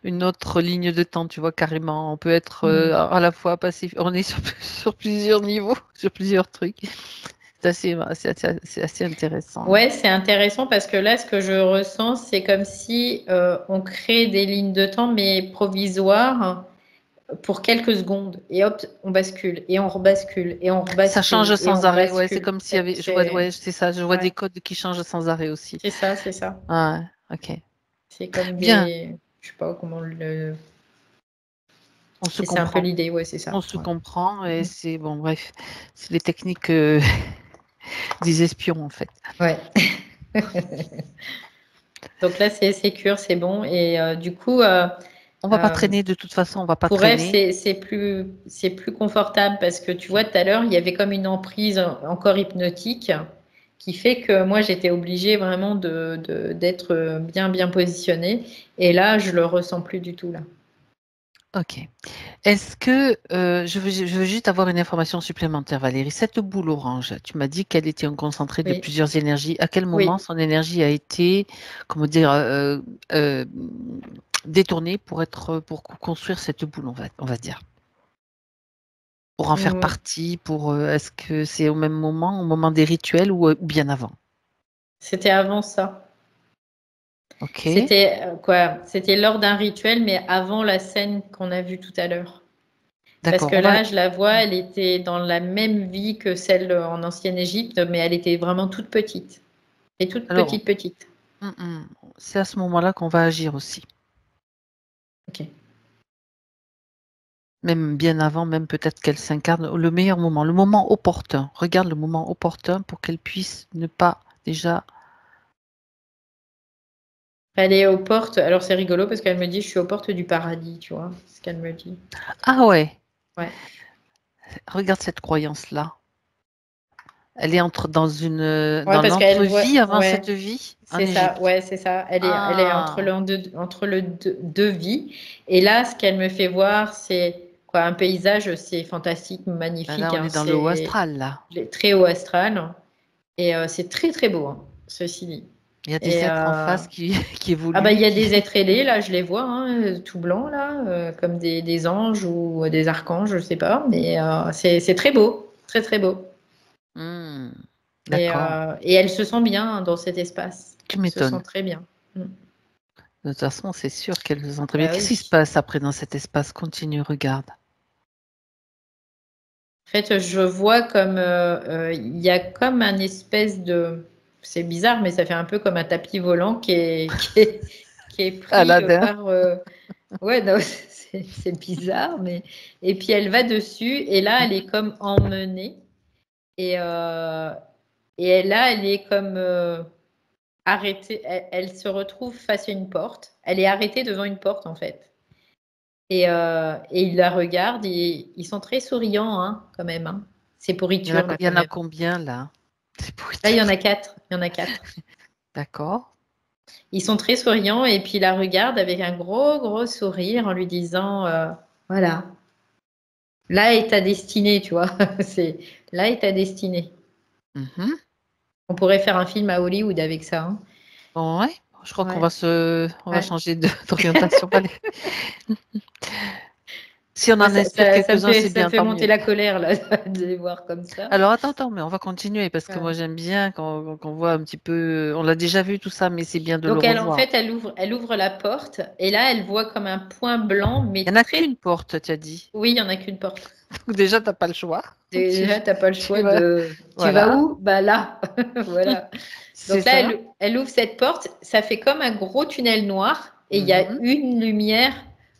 A: une autre ligne de temps, tu vois, carrément. On peut être à la fois passif. On est sur, sur plusieurs niveaux, sur plusieurs trucs. C'est assez intéressant.
B: ouais, c'est intéressant parce que là, ce que je ressens, c'est comme si on crée des lignes de temps, mais provisoires pour quelques secondes. Et hop, on bascule, et on rebascule, et on
A: Ça change
B: rebascule, et
A: sans
B: on
A: arrêt. Ouais, c'est
B: bascule.
A: comme s'il y avait, je vois, ouais, c'est ça. Je vois des
B: Ouais,
A: codes qui changent sans arrêt aussi.
B: c'est ça, c'est ça.
A: Ouais, ok.
B: C'est comme
A: Bien.
B: des, je sais pas comment le.
A: On se
B: Et c'est un peu
A: comprend.
B: l'idée, ouais, c'est ça.
A: On se
B: Ouais.
A: comprend et c'est bon, bref, c'est les techniques des espions en fait.
B: Ouais. Donc là, c'est sécure, c'est bon. Et du coup,
A: On va pas traîner de toute façon, on va pas
B: pour Eve,
A: traîner.
B: c'est plus confortable parce que tu vois, tout à l'heure, il y avait comme une emprise encore hypnotique qui fait que moi, j'étais obligée vraiment d'être bien positionnée. Et là, je le ressens plus du tout là.
A: Ok. Est-ce que je veux juste avoir une information supplémentaire, Valérie. Cette boule orange, tu m'as dit qu'elle était concentrée de
B: Oui,
A: plusieurs énergies. À quel moment
B: oui.
A: son énergie a été, comment dire, euh, détournée pour construire cette boule, on va dire, pour en faire
B: Mm.
A: partie, est-ce que c'est au même moment, au moment des rituels ou bien avant?
B: C'était avant ça.
A: Ok.
B: C'était quoi? C'était lors d'un rituel, mais avant la scène qu'on a vue tout à l'heure. Parce
A: D'accord.
B: que là, je la vois, elle était dans la même vie que celle en ancienne Égypte, mais elle était vraiment toute petite. Et toute
A: Alors,
B: petite.
A: c'est à ce moment-là qu'on va agir aussi.
B: Ok.
A: Même bien avant, même peut-être qu'elle s'incarne le meilleur moment, le moment opportun. Regarde le moment opportun pour qu'elle puisse ne pas déjà.
B: Elle est aux portes. Alors c'est rigolo parce qu'elle me dit je suis aux portes du paradis, tu vois, ce qu'elle me dit.
A: Ah ouais,
B: Ouais.
A: regarde cette croyance-là. Elle est
B: Ouais,
A: dans
B: parce qu'elle voit.
A: l'entre-vie avant
B: Ouais,
A: cette vie en
B: c'est ça.
A: Égypte.
B: Ouais, c'est ça. Elle est
A: Ah,
B: entre le deux vies. Et là, ce qu'elle me fait voir, c'est quoi, un paysage, c'est fantastique,
A: ben
B: magnifique,
A: là on
B: hein,
A: est dans le haut
B: c'est
A: astral là.
B: très haut astral. Et c'est très beau, hein, ceci dit.
A: Il y a des
B: Et
A: êtres en face qui, qui
B: ah bah il
A: évoluent,
B: y a
A: qui.
B: des êtres ailés, là, je les vois, hein, tout blancs, là, comme des anges ou des archanges, je sais pas. Mais c'est très beau, très beau.
A: Hmm, d'accord.
B: Et elle se sent bien hein, dans cet espace.
A: Tu
B: Elle se sent
A: m'étonnes.
B: très bien. Mm.
A: De toute façon, c'est sûr qu'elle se sent très bien.
B: Bah
A: Qu'est-ce qui se
B: oui.
A: passe après dans cet espace? Continue, regarde.
B: En fait, je vois comme il y a comme un espèce de, c'est bizarre, mais ça fait un peu comme un tapis volant qui est pris
A: Aladdin.
B: par, ouais, non, c'est bizarre, mais et puis elle va dessus et là elle est comme emmenée et là elle est comme arrêtée, elle se retrouve face à une porte, elle est arrêtée devant une porte en fait. Et il la regarde et ils sont très souriants hein, quand même. Hein. C'est pourriture là
A: Il y
B: quand
A: en a
B: même.
A: combien là? C'est pour
B: Là, il y en
A: dire.
B: a quatre. Il y en a quatre.
A: D'accord.
B: Ils sont très souriants et puis il la regarde avec un gros sourire en lui disant voilà, là est ta destinée, tu vois. C'est là est ta destinée.
A: Mhm.
B: On pourrait faire un film à Hollywood avec ça. Hein.
A: Ouais, je crois qu'on
B: Ouais,
A: on va
B: ouais.
A: changer d'orientation. Allez. Si on
B: Moi,
A: en inspire quelques-uns, c'est
B: ça me
A: bien,
B: fait
A: tant
B: monter
A: mieux.
B: la colère là, de les voir comme ça.
A: Alors attends, mais on va continuer parce que moi
B: Ouais.
A: j'aime bien quand on voit un petit peu. On l'a déjà vu tout ça, mais c'est bien de le
B: Donc en
A: revoir.
B: fait, elle ouvre la porte et là, elle voit comme un point blanc,
A: Il
B: mais
A: n'y en a
B: très.
A: qu'une porte, tu as dit.
B: Oui, il y en a qu'une porte.
A: Donc déjà, tu n'as pas le choix.
B: Déjà, t'as pas le choix
A: Tu vas,
B: de. Tu vas
A: voilà,
B: où? Bah là, voilà.
A: c'est
B: Donc là,
A: ça.
B: elle ouvre cette porte. Ça fait comme un gros tunnel noir et il y a
A: Mhm.
B: une lumière,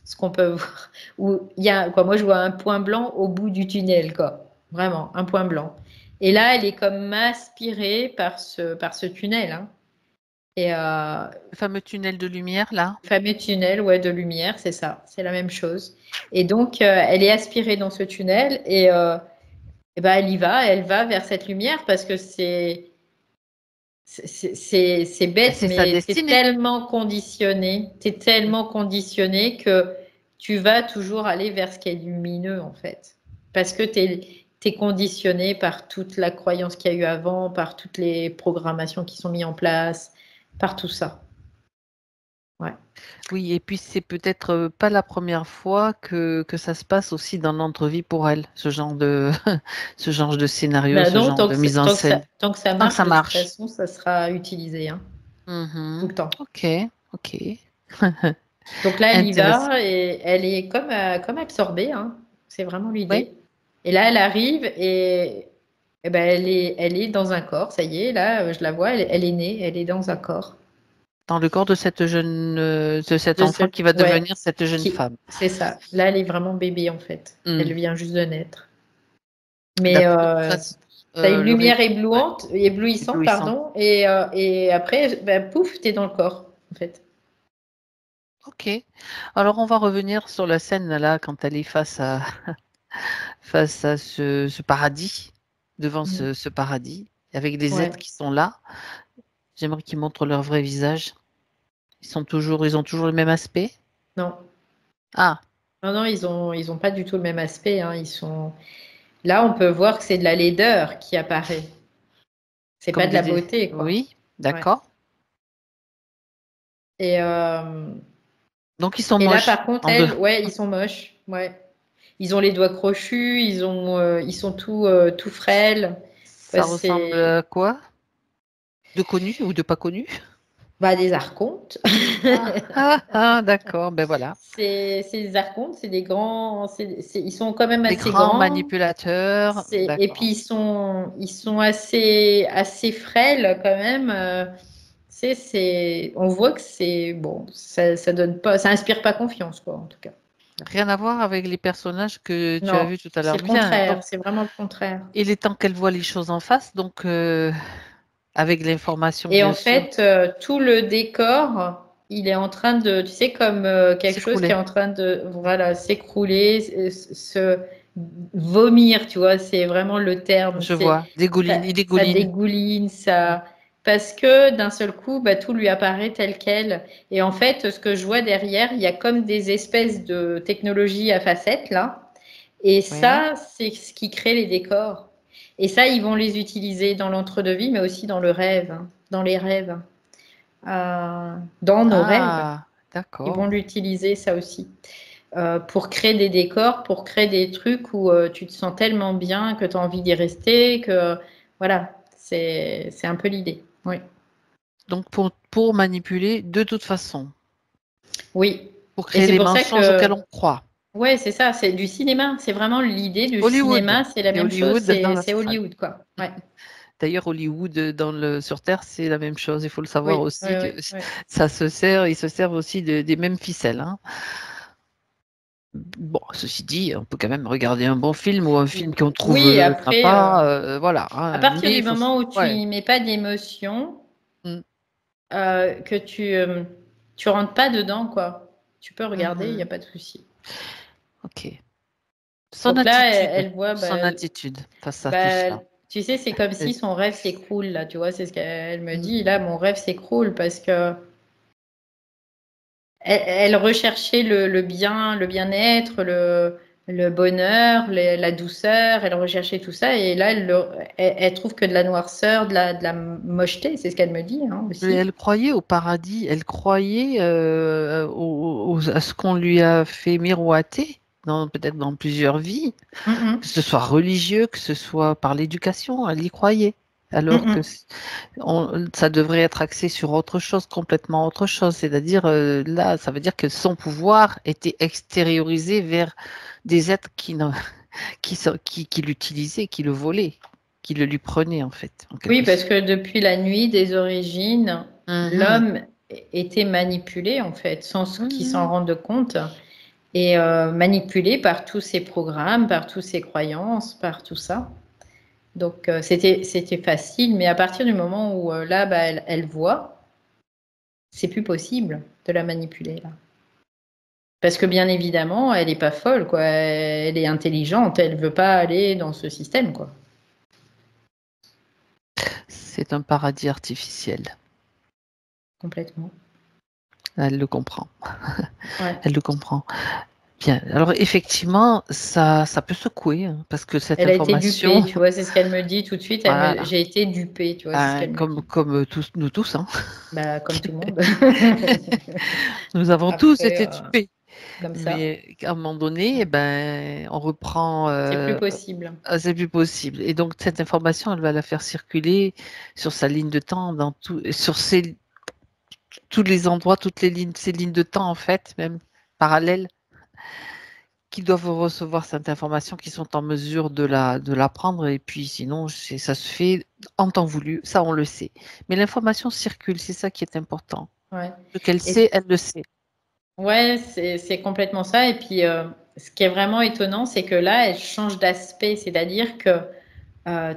B: ce qu'on peut voir. Où il y a quoi? Moi, je vois un point blanc au bout du tunnel, quoi. Vraiment, un point blanc. Et là, elle est comme aspirée par ce tunnel. Hein. Et
A: Le fameux tunnel de lumière là.
B: le fameux tunnel, ouais, de lumière, c'est ça. C'est la même chose. Et donc, elle est aspirée dans ce tunnel et ben, elle va vers cette lumière parce que c'est
A: Ben,
B: bête,
A: c'est sa
B: mais
A: destinée.
B: t'es tellement conditionné que tu vas toujours aller vers ce qui est lumineux, en fait. Parce que t'es conditionné par toute la croyance qu'il y a eu avant, par toutes les programmations qui sont mises en place, par tout ça. Ouais.
A: Oui, et puis c'est peut-être pas la première fois que ça se passe aussi dans notre vie pour elle, ce genre de scénario,
B: Ben
A: ce
B: non,
A: genre de mise en scène.
B: tant que ça
A: Tant que
B: marche,
A: ça
B: de toute
A: marche.
B: façon, ça sera utilisé, hein, tout
A: Mhm.
B: le temps.
A: Ok, ok.
B: Donc là, elle y
A: Intéressant.
B: va et elle est comme absorbée, hein. C'est vraiment
A: Oui,
B: l'idée. Et là, elle arrive et ben, elle est dans un corps, ça y est, là, je la vois, elle est née, elle est dans un corps.
A: Dans le corps de cette de cet
B: De
A: enfant qui va
B: ouais,
A: devenir cette jeune femme.
B: c'est ça. Là, elle est vraiment bébé en fait. Elle vient juste de naître. Mais
A: D'accord. De toute façon,
B: t'as une
A: le ré-
B: lumière
A: ouais,
B: éblouissante,
A: éblouissant.
B: pardon, et après, ben, pouf, t'es dans le corps en fait.
A: Ok. Alors, on va revenir sur la scène là, quand elle est face à ce paradis, devant ce paradis, avec des êtres
B: Ouais.
A: qui sont là. J'aimerais qu'ils montrent leur vrai visage. Ils ont toujours le même aspect.
B: Non.
A: Ah,
B: Non, ils ont pas du tout le même aspect, hein. Là, on peut voir que c'est de la laideur qui apparaît. C'est pas
A: comme
B: de la
A: des.
B: beauté, quoi.
A: Oui,
B: Ouais.
A: d'accord.
B: Et,
A: Donc, ils sont
B: et là,
A: moches
B: par contre,
A: en deux.
B: ouais, ils sont moches. Ouais. Ils ont les doigts crochus, ils sont tout frêles. Ouais,
A: Ça ressemble
B: c'est
A: à quoi? De connus ou de pas connus?
B: des archontes.
A: D'accord, ben voilà.
B: C'est des archontes, c'est des grands, ils sont quand même
A: Des
B: assez
A: grands
B: grands.
A: manipulateurs,
B: Et puis
A: d'accord.
B: ils sont assez frêles quand même. On voit que c'est bon, ça donne pas, ça inspire pas confiance quoi en tout cas.
A: Rien à voir avec les personnages que tu as
B: Non,
A: vus tout à
B: c'est
A: l'heure.
B: le
A: Bien,
B: contraire,
A: donc,
B: c'est vraiment le contraire.
A: il est temps qu'elle voit les choses en face, donc avec l'information,
B: Et
A: bien
B: en
A: sûr,
B: fait, tout le décor, il est en train de, tu sais, comme quelque chose qui est
A: s'écrouler.
B: en train de, voilà, s'écrouler, se vomir, tu vois, c'est vraiment le terme.
A: Je vois, dégouline, il
B: Ça
A: dégouline.
B: dégouline, ça, parce que d'un seul coup, bah, tout lui apparaît tel quel. Et en fait, ce que je vois derrière, il y a comme des espèces de technologies à facettes là. Et
A: Oui.
B: ça, c'est ce qui crée les décors. Et ça, ils vont les utiliser dans l'entre-deux-vie, mais aussi dans le rêve, hein, dans les rêves, dans nos rêves.
A: Ah,
B: Ils vont
A: d'accord.
B: l'utiliser, ça aussi, pour créer des décors, pour créer des trucs où tu te sens tellement bien que tu as envie d'y rester, que voilà, c'est un peu l'idée. Oui.
A: Donc pour manipuler de toute façon,
B: Oui.
A: pour
B: Et
A: créer
B: c'est
A: les
B: pour ça
A: mensonges
B: que,
A: auxquels on croit.
B: ouais, c'est ça, c'est du cinéma. C'est vraiment l'idée du
A: Hollywood,
B: cinéma, c'est la
A: c'est
B: même chose,
A: Hollywood dans
B: c'est
A: l'astral.
B: Hollywood, quoi. Ouais.
A: D'ailleurs, Hollywood sur Terre, c'est la même chose. Il faut le savoir
B: Oui, oui,
A: aussi que
B: oui, oui.
A: ils se servent aussi des mêmes ficelles, hein. Bon, ceci dit, on peut quand même regarder un bon film ou un film qu'on trouve
B: Oui, après,
A: sympa, voilà,
B: à
A: hein,
B: partir
A: mais
B: du
A: il faut,
B: moment où tu
A: ouais,
B: y mets pas d'émotion,
A: mm,
B: que tu rentres pas dedans, quoi. Tu peux regarder, il n'y a
A: mhm,
B: pas de souci.
A: ok.
B: Donc là, elle voit,
A: Son attitude face à tout
B: bah,
A: cela.
B: tu sais, c'est comme
A: Euh,
B: si son rêve s'écroule, là, tu vois, c'est ce qu'elle me
A: mm,
B: dit. Là, mon rêve s'écroule parce que elle recherchait le bien, le bien-être, le bonheur, la douceur, elle recherchait tout ça, et là, elle trouve que de la noirceur, de la mocheté, c'est ce qu'elle me dit, hein,
A: mais
B: aussi.
A: elle croyait au paradis, elle croyait à ce qu'on lui a fait miroiter, peut-être dans plusieurs vies, que
B: Mm,
A: ce soit religieux, que ce soit par l'éducation, elle y croyait.
B: mm,
A: Alors que
B: mm,
A: ça devrait être axé sur autre chose, complètement autre chose. C'est-à-dire, là, ça veut dire que son pouvoir était extériorisé vers des êtres qui l'utilisaient, qui le volaient, qui le lui prenaient, en fait, en
B: Oui,
A: quelque
B: parce
A: sorte.
B: que depuis la nuit des origines,
A: Mhm.
B: l'homme était manipulé, en fait, sans qu'il s'en
A: Mhm.
B: rende compte, et manipulé par tous ces programmes, par toutes ces croyances, par tout ça. Donc, c'était facile, mais à partir du moment où là, bah, elle voit, c'est plus possible de la manipuler, là. Parce que bien évidemment, elle n'est pas folle, quoi. Elle est intelligente, elle veut pas aller dans ce système, quoi.
A: C'est un paradis artificiel.
B: Complètement.
A: Elle le comprend.
B: Ouais.
A: Elle le comprend. Bien. Alors, effectivement, ça peut secouer, hein, parce que cette
B: Elle a été dupée,
A: information,
B: tu vois, c'est ce qu'elle me dit tout de suite.
A: voilà,
B: J'ai été dupée, tu vois, c'est ce
A: hein,
B: qu'elle me dit.
A: comme tous, nous tous, hein.
B: Bah, comme tout le monde.
A: Nous avons tous
B: Après,
A: été dupés.
B: comme ça,
A: Mais à un moment donné, eh ben, on reprend,
B: c'est plus possible.
A: c'est plus possible. Et donc, cette information, elle va la faire circuler sur sa ligne de temps, sur tous les endroits, toutes les lignes, ces lignes de temps, en fait, même parallèles, qui doivent recevoir cette information, qui sont en mesure de la prendre. Et puis, sinon, ça se fait en temps voulu. Ça, on le sait. Mais l'information circule, c'est ça qui est important.
B: Ouais.
A: Ce qu'elle
B: Et
A: sait, elle le sait.
B: ouais, c'est complètement ça. Et puis, ce qui est vraiment étonnant, c'est que là, elle change d'aspect. C'est-à-dire que,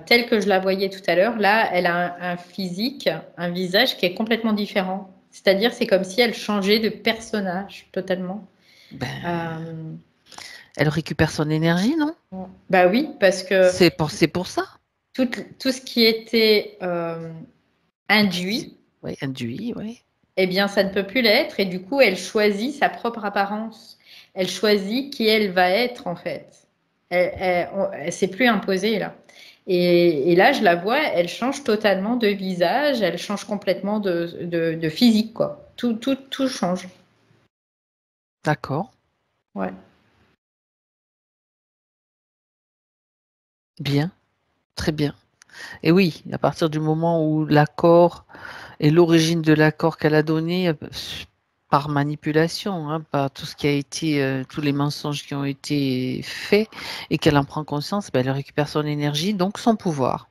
B: telle que je la voyais tout à l'heure, là, elle a un physique, un visage qui est complètement différent. C'est-à-dire, c'est comme si elle changeait de personnage totalement.
A: Ben, elle récupère son énergie, non?
B: Bah oui, parce que
A: C'est pour ça.
B: tout ce qui était induit,
A: Oui, induit, oui.
B: eh bien, ça ne peut plus l'être. Et du coup, elle choisit sa propre apparence. Elle choisit qui elle va être, en fait. Elle s'est plus imposée, là. Et là, je la vois, elle change totalement de visage, elle change complètement de physique, quoi. Tout change.
A: D'accord.
B: Ouais.
A: Bien. Très bien. Et oui, à partir du moment où l'accord et l'origine de l'accord qu'elle a donné par manipulation, hein, par tout ce qui a été, tous les mensonges qui ont été faits, et qu'elle en prend conscience, ben, elle récupère son énergie, donc son pouvoir.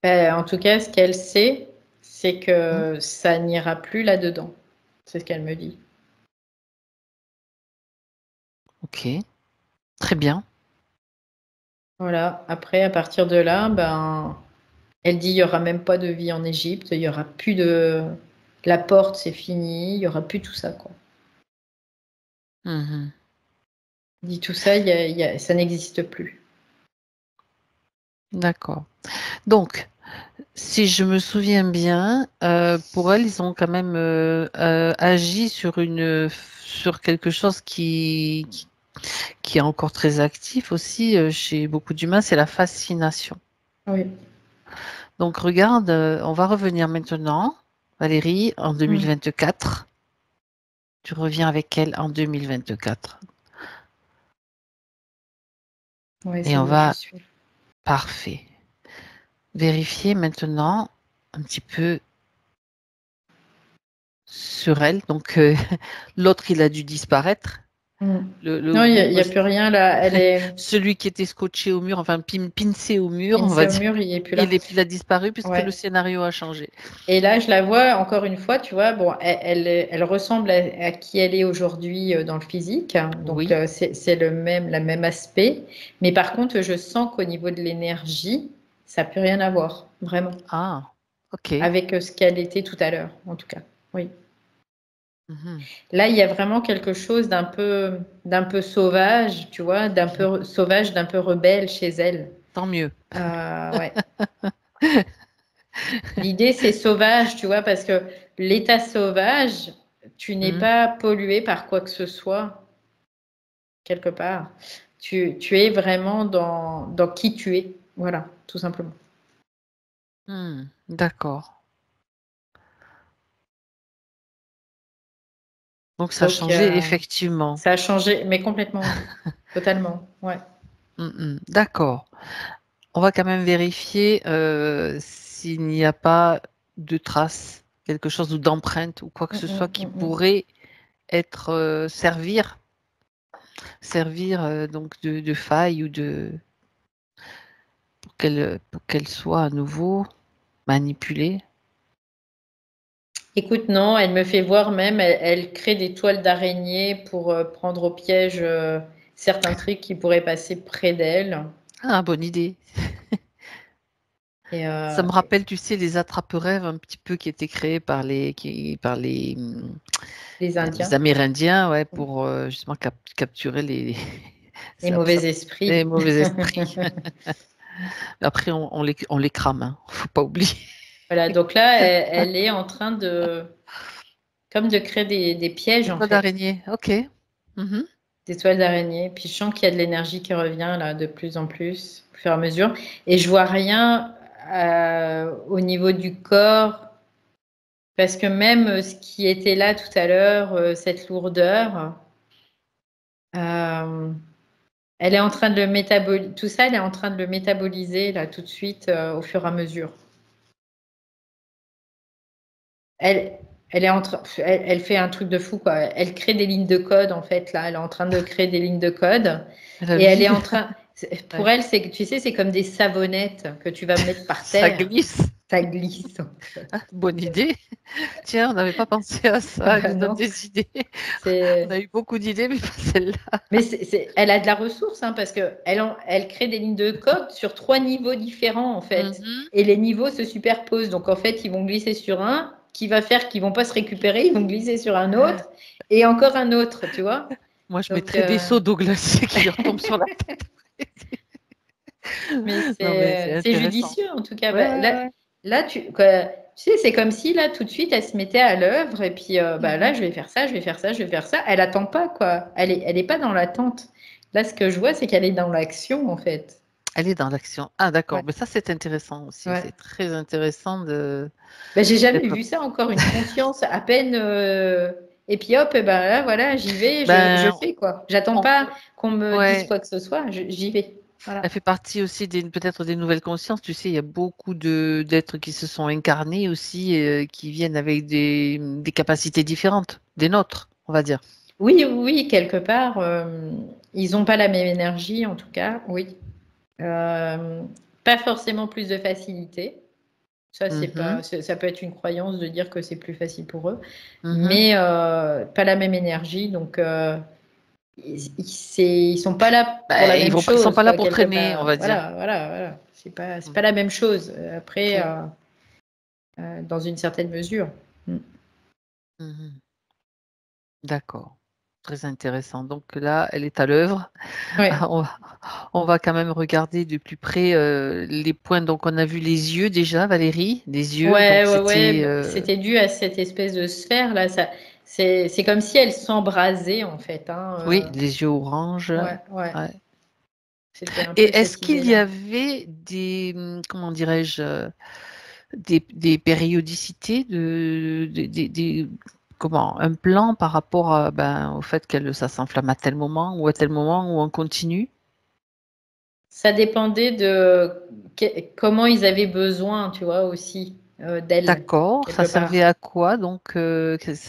B: En tout cas, ce qu'elle sait, c'est
A: Hmm.
B: que ça n'ira plus là-dedans. C'est ce qu'elle me dit.
A: Ok, très bien.
B: Voilà. Après, à partir de là, ben, elle dit il n'y aura même pas de vie en Égypte, il y aura plus de. La porte, c'est fini, il n'y aura plus tout ça, quoi.
A: Mhm.
B: Elle dit tout ça, ça n'existe plus.
A: D'accord. Donc, si je me souviens bien, pour elle, ils ont quand même agi sur quelque chose qui est encore très actif aussi chez beaucoup d'humains, c'est la fascination.
B: Oui.
A: Donc regarde, on va revenir maintenant, Valérie, en
B: Mm.
A: 2024. Tu reviens avec elle en 2024.
B: Ouais,
A: Et
B: ça
A: on
B: y est, je
A: va,
B: suis.
A: parfait, vérifier maintenant un petit peu sur elle. Donc l'autre, il a dû disparaître.
B: Mm.
A: Le
B: Non, il
A: bout,
B: n'y a plus rien là. Elle est
A: celui qui était scotché au mur, enfin pincé au mur, on va
B: pincée au
A: dire,
B: mur, il n'est plus là.
A: il a disparu puisque
B: Ouais.
A: le scénario a changé.
B: Et là, je la vois encore une fois, tu vois, bon, elle ressemble à qui elle est aujourd'hui dans le physique, hein. Donc
A: Oui.
B: c'est la même aspect. Mais par contre, je sens qu'au niveau de l'énergie, ça n'a plus rien à voir, vraiment,
A: Ah, ok.
B: avec ce qu'elle était tout à l'heure, en tout cas. Oui.
A: Mhm.
B: Là, il y a vraiment quelque chose d'un peu sauvage, tu vois, d'un peu sauvage, d'un peu rebelle chez elle.
A: Tant mieux.
B: Ouais. L'idée, c'est sauvage, tu vois, parce que l'état sauvage, tu n'es
A: Mhm.
B: pas pollué par quoi que ce soit, quelque part. Tu es vraiment dans qui tu es. Voilà, tout simplement.
A: D'accord. Donc ça a
B: Donc,
A: changé effectivement.
B: ça a changé, mais complètement, oui. Totalement, ouais.
A: D'accord. On va quand même vérifier s'il n'y a pas de traces, quelque chose ou d'empreinte ou quoi que
B: Mm,
A: ce soit
B: mm,
A: qui
B: mm, mm.
A: pourrait être servir donc de faille ou pour qu'elle soit à nouveau manipulée.
B: Écoute, non, elle me fait voir même, elle crée des toiles d'araignée pour prendre au piège certains trucs qui pourraient passer près d'elle.
A: Ah, bonne idée.
B: Et
A: Ça me rappelle, tu sais, les attrape-rêves un petit peu qui étaient créés par
B: les
A: les
B: Indiens,
A: Amérindiens, ouais, pour justement capturer
B: les
A: ça- ça-
B: mauvais
A: les
B: esprits.
A: mauvais esprits. Après, on les crame, hein. Faut pas oublier.
B: Voilà, donc là, elle est en train comme de créer des pièges,
A: Des
B: en
A: toiles
B: fait,
A: d'araignée, ok. Mhm.
B: des toiles d'araignée. Puis je sens qu'il y a de l'énergie qui revient, là, de plus en plus, au fur et à mesure. Et je vois rien au niveau du corps, parce que même ce qui était là tout à l'heure, cette lourdeur, euh, elle est en train de le métaboliser. Tout ça, elle est en train de le métaboliser, là, tout de suite, au fur et à mesure. Elle, elle fait un truc de fou, quoi. Elle crée des lignes de code, en fait, là. Elle est en train de créer des lignes de code.
A: La
B: Et elle
A: vie,
B: est en train. Pour
A: ouais.
B: elle, tu sais, c'est comme des savonnettes que tu vas mettre par
A: Ça
B: terre.
A: glisse.
B: Ça glisse.
A: Ah, bonne idée. Tiens, on n'avait pas pensé à ça. Elle
B: Bah
A: nous donne
B: non,
A: des idées. On a
B: c'est...
A: eu beaucoup d'idées, mais pas celle-là.
B: Mais elle a de la ressource, hein, parce qu'elle crée des lignes de code sur 3 niveaux différents, en fait.
A: Mhm.
B: Et les niveaux se superposent. Donc, en fait, ils vont glisser sur un, qui va faire qu'ils vont pas se récupérer, ils vont glisser sur un autre, et encore un autre, tu vois.
A: Moi, je
B: Donc,
A: mettrais des seaux d'eau glacée qui lui retombent sur la tête.
B: mais
A: Non, mais c'est
B: c'est
A: intéressant.
B: judicieux, en tout cas.
A: Ouais,
B: Bah,
A: ouais, ouais.
B: là quoi, tu sais, c'est comme si, là, tout de suite, elle se mettait à l'œuvre, et puis, bah, là,
A: Mhm.
B: je vais faire ça, je vais faire ça, je vais faire ça. Elle attend pas, quoi. Elle est pas dans l'attente. Là, ce que je vois, c'est qu'elle est dans l'action, en fait.
A: Elle est dans l'action. Ah, d'accord.
B: Ouais,
A: Mais ça, c'est intéressant aussi.
B: ouais.
A: C'est très intéressant de
B: Ben, j'ai jamais
A: d'être.
B: vu ça encore, une confiance à peine. Et puis hop, ben là, voilà, j'y vais, je
A: Ben,
B: fais quoi. J'attends
A: on-
B: pas qu'on me dise
A: ouais.
B: quoi que ce soit, j'y vais. Voilà.
A: Elle fait partie aussi peut-être des nouvelles consciences. Tu sais, il y a beaucoup d'êtres qui se sont incarnés aussi, qui viennent avec des capacités différentes des nôtres, on va dire.
B: Oui, oui, quelque part, ils n'ont pas la même énergie, en tout cas, oui. Euh, Pas forcément plus de facilité. Ça, c'est pas,
A: Mhm,
B: ça peut être une croyance de dire que c'est plus facile pour eux,
A: mhm.
B: mais pas la même énergie, donc. Ils sont pas là pour la
A: Ben,
B: même
A: ils sont
B: chose,
A: pas là
B: quoi,
A: pour
B: quelque
A: traîner, on
B: part.
A: va dire.
B: Voilà. C'est pas la même chose. Après,
A: Ok.
B: dans une certaine mesure. Mm.
A: Mhm. D'accord. Très intéressant. Donc là, elle est à l'œuvre.
B: Ouais,
A: Ah, on va quand même regarder de plus près les points. Donc, on a vu les yeux déjà, Valérie. Les yeux, donc
B: ouais.
A: c'était.
B: C'était dû à cette espèce de sphère là. Ça, c'est comme si elle s'embrasait en fait, hein.
A: Oui, les yeux orange.
B: Ouais.
A: Ouais.
B: C'était un peu
A: Et est-ce
B: cette
A: qu'il y
B: idée-là.
A: avait comment dirais-je, des périodicités comment, un plan par rapport au fait qu'elle, ça s'enflamme à tel moment ou à tel moment où on continue?
B: Ça dépendait de comment ils avaient besoin, tu vois, aussi d'elle
A: D'accord, ça
B: quelque
A: servait
B: part.
A: à quoi? Donc,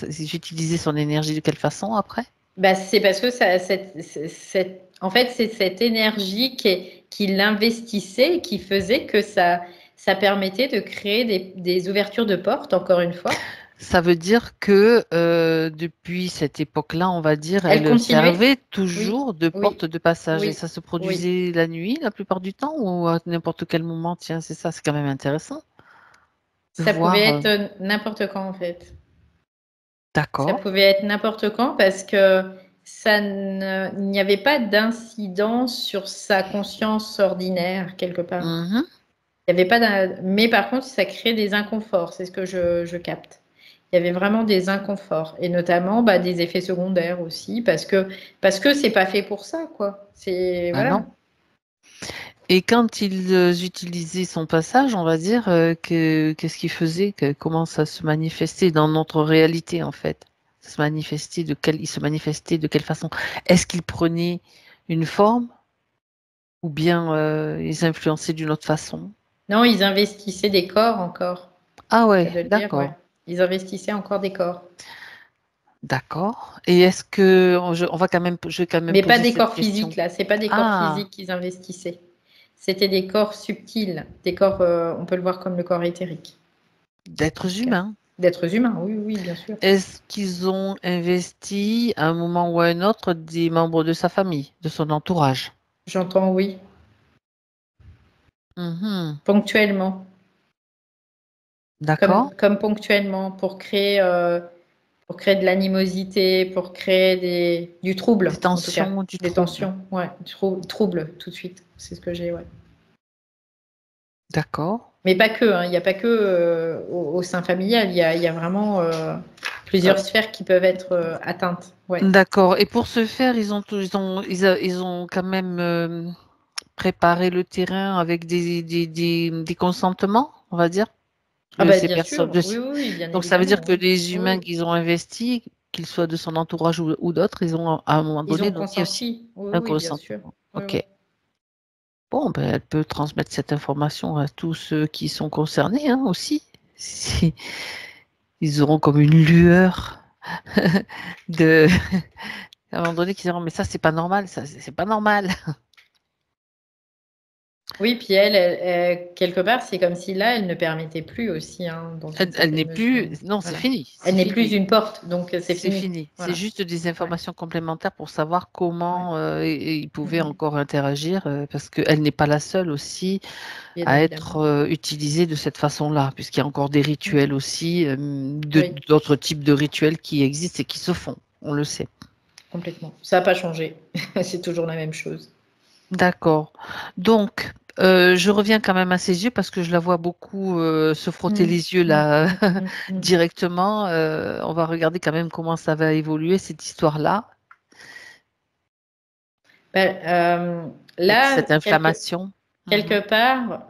A: j'utilisais son énergie de quelle façon après?
B: Bah, c'est parce que en fait, c'est cette énergie qui l'investissait et qui faisait que ça permettait de créer des ouvertures de portes, encore une fois.
A: Ça veut dire que depuis cette époque-là, on va dire,
B: Elle
A: elle
B: continuait?
A: servait
B: Oui,
A: toujours de porte
B: oui,
A: de passage et
B: oui,
A: ça se
B: oui.
A: produisait la nuit la plupart du temps ou à n'importe quel moment. Tiens, c'est ça, c'est quand même intéressant de
B: Ça pouvait
A: voir.
B: être n'importe quand, en fait. Ça
A: D'accord.
B: pouvait être n'importe quand parce que il n'y avait pas d'incidence sur sa conscience ordinaire, quelque part.
A: Mhm.
B: Il y avait pas mais par contre, ça crée des inconforts, c'est ce que je capte. Il y avait vraiment des inconforts et notamment bah, des effets secondaires aussi parce que c'est pas fait pour ça quoi. C'est
A: Ah
B: voilà.
A: non. Et quand ils utilisaient son passage, on va dire, qu'est-ce qu'ils faisaient, comment ça se manifestait dans notre réalité en fait? Il se manifestait de quelle façon? Est-ce qu'ils prenaient une forme ou bien ils influençaient d'une autre façon?
B: Non, ils investissaient des corps encore.
A: Ah
B: Cas
A: ouais,
B: de le dire, ouais.
A: d'accord,
B: Ils investissaient encore des corps,
A: d'accord. Et est-ce que on va quand même, je vais quand même
B: mais pas
A: poser
B: des
A: cette
B: corps
A: question.
B: physiques là. C'est pas des corps
A: Ah,
B: physiques qu'ils investissaient. C'était des corps subtils, des corps. On peut le voir comme le corps éthérique, en tout
A: d'êtres
B: cas.
A: humains.
B: D'êtres humains, oui, bien sûr.
A: Est-ce qu'ils ont investi à un moment ou à un autre des membres de sa famille, de son entourage?
B: J'entends oui,
A: Mhm.
B: ponctuellement.
A: D'accord.
B: Comme ponctuellement, pour créer de l'animosité, pour créer du trouble,
A: Des
B: en tout cas,
A: tensions, du
B: des
A: trouble.
B: tensions, ouais, trouble tout de suite, c'est ce que j'ai, ouais.
A: D'accord.
B: Mais pas que, hein, il n'y a pas que au sein familial, il y a vraiment
A: Euh,
B: plusieurs sphères qui peuvent être atteintes, ouais.
A: d'accord. Et pour ce faire, ils ont quand même préparé le terrain avec des consentements, on va dire,
B: Ah
A: de
B: bah
A: ces
B: bien
A: personnes.
B: sûr, oui, bien
A: Donc ça veut dire
B: évidemment,
A: que
B: oui.
A: les
B: Oui,
A: humains
B: oui.
A: qu'ils ont investis, qu'ils soient de son entourage ou d'autres, ils ont à un moment
B: Ils
A: donné
B: ont
A: donné aussi
B: consenti,
A: un
B: oui, bien sûr.
A: consentement.
B: Oui,
A: Ok.
B: oui.
A: Bon, ben, elle peut transmettre cette information à tous ceux qui sont concernés, hein, aussi. Si, ils auront comme une lueur de à un moment donné qui diront mais ça c'est pas normal, ça c'est pas normal.
B: Oui, puis quelque part, c'est comme si là, elle ne permettait plus aussi, hein, dans une
A: Elle
B: certaine
A: n'est
B: mesure.
A: plus. Non, c'est
B: Voilà.
A: fini.
B: Elle
A: C'est
B: n'est plus
A: fini.
B: une porte, donc c'est
A: C'est
B: fini.
A: fini. C'est
B: Voilà.
A: juste des informations complémentaires pour savoir comment il pouvait
B: Mhm.
A: encore interagir, parce qu'elle n'est pas la seule aussi
B: Bien
A: à
B: évidemment.
A: être utilisée de cette façon-là, puisqu'il y a encore des rituels aussi,
B: Oui,
A: d'autres types de rituels qui existent et qui se font. On le sait.
B: complètement. Ça n'a pas changé. C'est toujours la même chose.
A: D'accord. Donc, je reviens quand même à ses yeux parce que je la vois beaucoup se frotter
B: Mm,
A: les yeux
B: mm,
A: là
B: mm, mm, mm.
A: directement. On va regarder quand même comment ça va évoluer cette histoire-là,
B: Ben, là,
A: cette inflammation. Mhm.
B: quelque part,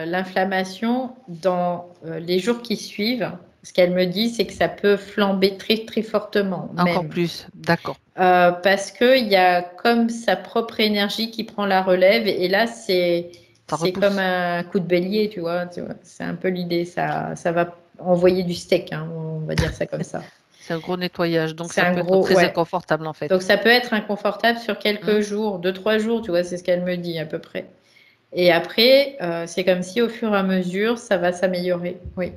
B: l'inflammation, dans les jours qui suivent, ce qu'elle me dit, c'est que ça peut flamber très, très fortement,
A: Encore
B: même.
A: plus. D'accord.
B: Parce qu'il y a comme sa propre énergie qui prend la relève. Et là,
A: Ça
B: c'est comme
A: repousse.
B: un coup de bélier, tu vois. C'est un peu l'idée. Ça va envoyer du steak, hein, on va dire ça comme ça.
A: C'est un gros nettoyage, donc
B: C'est
A: ça
B: un
A: peut être
B: gros,
A: très
B: ouais.
A: inconfortable en
B: Donc
A: fait.
B: ça peut être inconfortable sur quelques
A: Hmm.
B: jours, 2, 3 jours, tu vois, c'est ce qu'elle me dit à peu près. Et après, c'est comme si au fur et à mesure, ça va s'améliorer. Oui.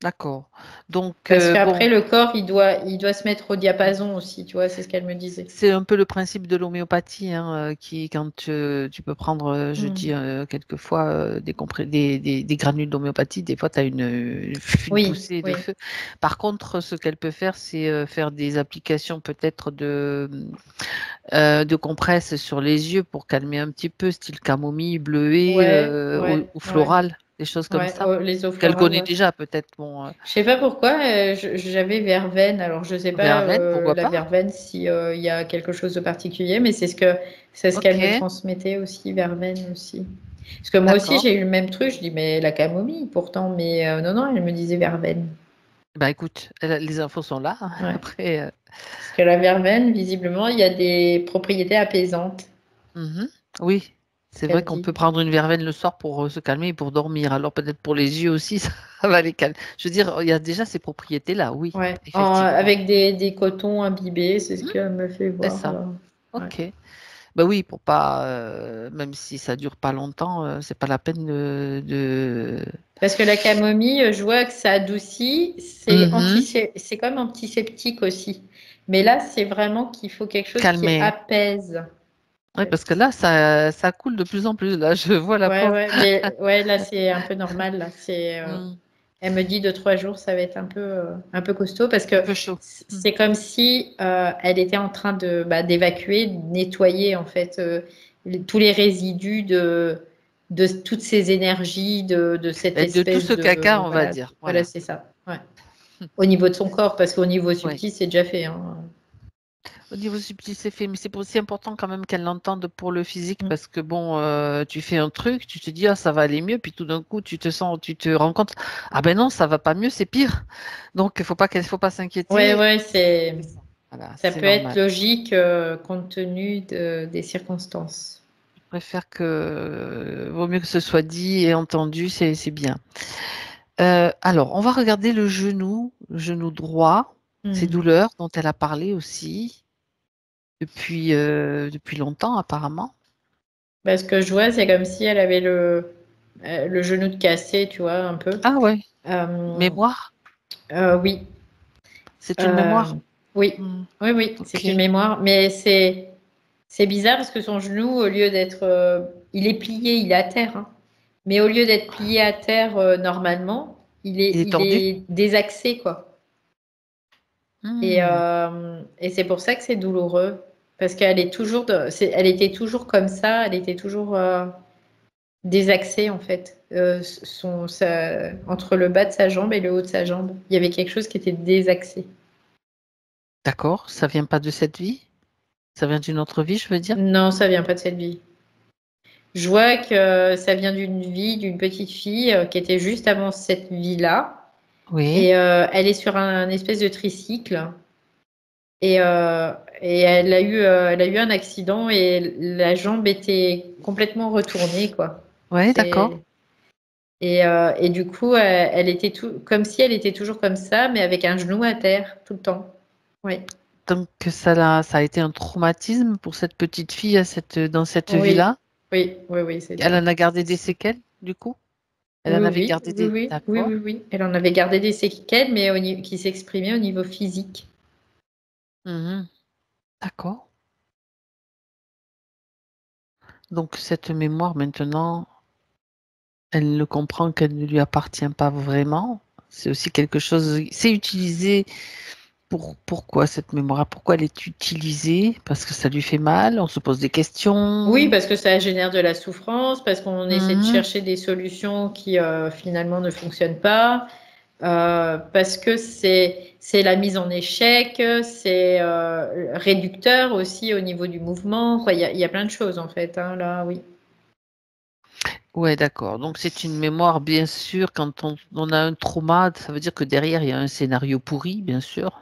A: D'accord. Donc,
B: Parce qu'après,
A: bon,
B: le corps, il doit se mettre au diapason aussi, tu vois, c'est ce qu'elle me disait.
A: c'est un peu le principe de l'homéopathie, hein, qui, quand tu peux prendre, je
B: Hmm.
A: dis quelquefois, des granules d'homéopathie, des fois tu as une
B: Oui,
A: poussée de
B: oui.
A: feu. Par contre, ce qu'elle peut faire, c'est faire des applications peut-être de compresses sur les yeux pour calmer un petit peu, style camomille, bleuet
B: Ouais,
A: ou
B: ouais.
A: floral, des choses comme
B: Ouais,
A: ça,
B: oh, les eaux
A: qu'elle
B: florales,
A: connaît
B: ouais.
A: déjà peut-être. Bon,
B: Je sais pas pourquoi, j'avais verveine. Alors, je sais pas
A: verveine, pourquoi
B: la
A: pas?
B: verveine si il y a quelque chose de particulier, mais c'est ce qu'elle me
A: Ok,
B: transmettait aussi, verveine aussi. Parce que moi aussi,
A: d'accord.
B: j'ai eu le même truc. Je dis, mais la camomille, pourtant, mais non, non, elle me disait verveine.
A: Bah écoute, les infos sont là.
B: Ouais.
A: Après,
B: Parce que la verveine, visiblement, il y a des propriétés apaisantes,
A: mhm. Oui, c'est vrai
B: qu'elle
A: qu'on
B: dit.
A: peut prendre une verveine le soir pour se calmer et pour dormir. Alors peut-être pour les yeux aussi, ça va les calmer. Je veux dire, il y a déjà ces propriétés-là, oui,
B: Ouais,
A: effectivement.
B: avec des cotons imbibés, c'est ce
A: Mhm,
B: qu'elle me fait
A: c'est
B: voir.
A: ça.
B: Ouais.
A: Ok. Bah oui, pour pas, même si ça dure pas longtemps, c'est pas la peine
B: Parce que la camomille, je vois que ça adoucit,
A: Mhm.
B: c'est comme antiseptique aussi. Mais là, c'est vraiment qu'il faut quelque chose qui
A: Calmer.
B: apaise, en
A: Oui, parce que
B: fait.
A: là, ça coule de plus en plus. Là, je vois la
B: Ouais,
A: pauvre.
B: ouais, mais ouais, là, c'est un peu normal. Là,
A: Hmm,
B: elle me dit 2, 3 jours, ça va être un peu costaud parce
A: un
B: que
A: peu chaud. Hmm.
B: c'est comme si elle était en train de d'évacuer, de nettoyer en fait tous les résidus de toutes ces énergies, de cette
A: Et de tout
B: espèce
A: ce
B: de
A: caca, on va
B: voilà,
A: dire.
B: voilà,
A: Voilà.
B: c'est ça. Ouais. Au niveau de son corps, parce qu'au niveau
A: Oui.
B: subtil, c'est déjà fait. Hein.
A: Au niveau subtil, c'est fait, mais c'est aussi important quand même qu'elle l'entende pour le physique,
B: Mm.
A: parce que bon, tu fais un truc, tu te dis, ah, ça va aller mieux, puis tout d'un coup, tu te rends compte, ah ben non, ça va pas mieux, c'est pire. Donc, faut pas
B: Ouais,
A: s'inquiéter.
B: ouais,
A: C'est ça. Voilà,
B: ça
A: c'est
B: peut être
A: normal.
B: logique compte tenu des circonstances.
A: Je préfère que, vaut mieux que ce soit dit et entendu, c'est bien. Alors, on va regarder le genou droit, ces
B: Mm.
A: douleurs dont elle a parlé aussi depuis longtemps apparemment.
B: Parce que je vois, c'est comme si elle avait le genou de cassé, tu vois, un peu.
A: Ah ouais,
B: Euh,
A: mémoire,
B: oui,
A: c'est une
B: Euh,
A: mémoire.
B: oui,
A: Hmm,
B: oui, oui,
A: ok.
B: c'est une mémoire, mais c'est bizarre parce que son genou, au lieu d'être, il est plié, il est à terre, hein. Mais au lieu d'être plié à terre normalement,
A: Il est
B: il
A: tordu.
B: est désaxé, quoi.
A: Hmm,
B: Et c'est pour ça que c'est douloureux. Parce qu'elle est toujours elle était toujours comme ça, elle était toujours désaxée en fait. Entre le bas de sa jambe et le haut de sa jambe, il y avait quelque chose qui était désaxé.
A: d'accord, ça vient pas de cette vie, ça vient d'une autre vie, je veux dire.
B: Non, ça vient pas de cette vie. Je vois que ça vient d'une vie d'une petite fille qui était juste avant cette vie-là.
A: Oui,
B: Et elle est sur un espèce de tricycle. Et, elle a eu un accident et la jambe était complètement retournée, quoi.
A: ouais, d'accord.
B: C'est, et du coup, elle était comme si elle était toujours comme ça, mais avec un genou à terre tout le temps. Oui,
A: Donc ça a été un traumatisme pour cette petite fille dans cette
B: oui,
A: vie-là.
B: Oui, oui, oui, c'est
A: Elle
B: ça.
A: en a gardé des séquelles, du coup? Elle en
B: Oui,
A: avait
B: oui,
A: gardé
B: oui,
A: des...
B: oui, oui,
A: D'accord.
B: oui, oui. Elle en avait gardé des séquelles, mais qui s'exprimaient au niveau physique.
A: Mhm. D'accord. Donc, cette mémoire, maintenant, elle le comprend qu'elle ne lui appartient pas vraiment. C'est aussi quelque chose... C'est utilisé pourquoi cette mémoire? Pourquoi elle est utilisée? Parce que ça lui fait mal, on se pose des
B: Oui,
A: questions.
B: parce que ça génère de la souffrance, parce qu'on essaie de
A: Mhm.
B: chercher des solutions qui finalement ne fonctionnent pas, parce que c'est la mise en échec, c'est réducteur aussi au niveau du mouvement. Quoi, il y a plein de choses en fait, hein, là, oui.
A: Ouais, d'accord. Donc c'est une mémoire, bien sûr, quand on a un trauma, ça veut dire que derrière, il y a un scénario pourri, bien sûr,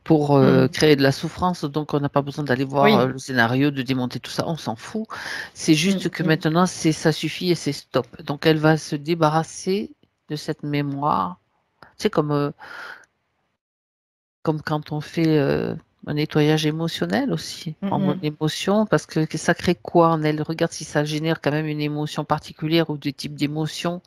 A: pour
B: Hmm.
A: créer de la souffrance. Donc on n'a pas besoin d'aller voir
B: Oui.
A: le scénario, de démonter tout ça, on s'en fout. C'est
B: Hmm,
A: juste que
B: hmm.
A: maintenant, ça suffit et c'est stop. Donc elle va se débarrasser de cette mémoire. C'est comme quand on fait un nettoyage émotionnel aussi,
B: Hmm,
A: en mode
B: hmm.
A: émotion, parce que ça crée quoi en elle? Regarde si ça génère quand même une émotion particulière ou des types d'émotions,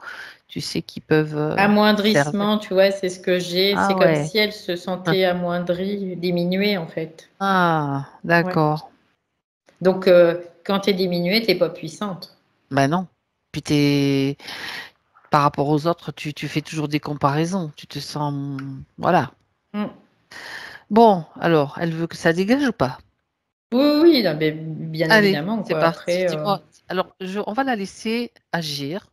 A: tu sais, qui peuvent servir.
B: Amoindrissement, tu vois, c'est ce que j'ai. C'est
A: Ah
B: comme
A: ouais.
B: si elle se sentait amoindrie, diminuée en fait.
A: Ah,
B: Ouais.
A: d'accord.
B: Donc, quand tu es diminuée, tu n'es pas puissante.
A: Ben non. Puis par rapport aux autres, tu fais toujours des comparaisons. Tu te sens... Voilà.
B: Hmm.
A: Bon, alors, elle veut que ça dégage ou pas?
B: Oui, oui, oui, non, mais bien
A: Allez,
B: évidemment,
A: c'est
B: quoi.
A: parti.
B: Après,
A: Dis-moi. Alors, on va la laisser agir.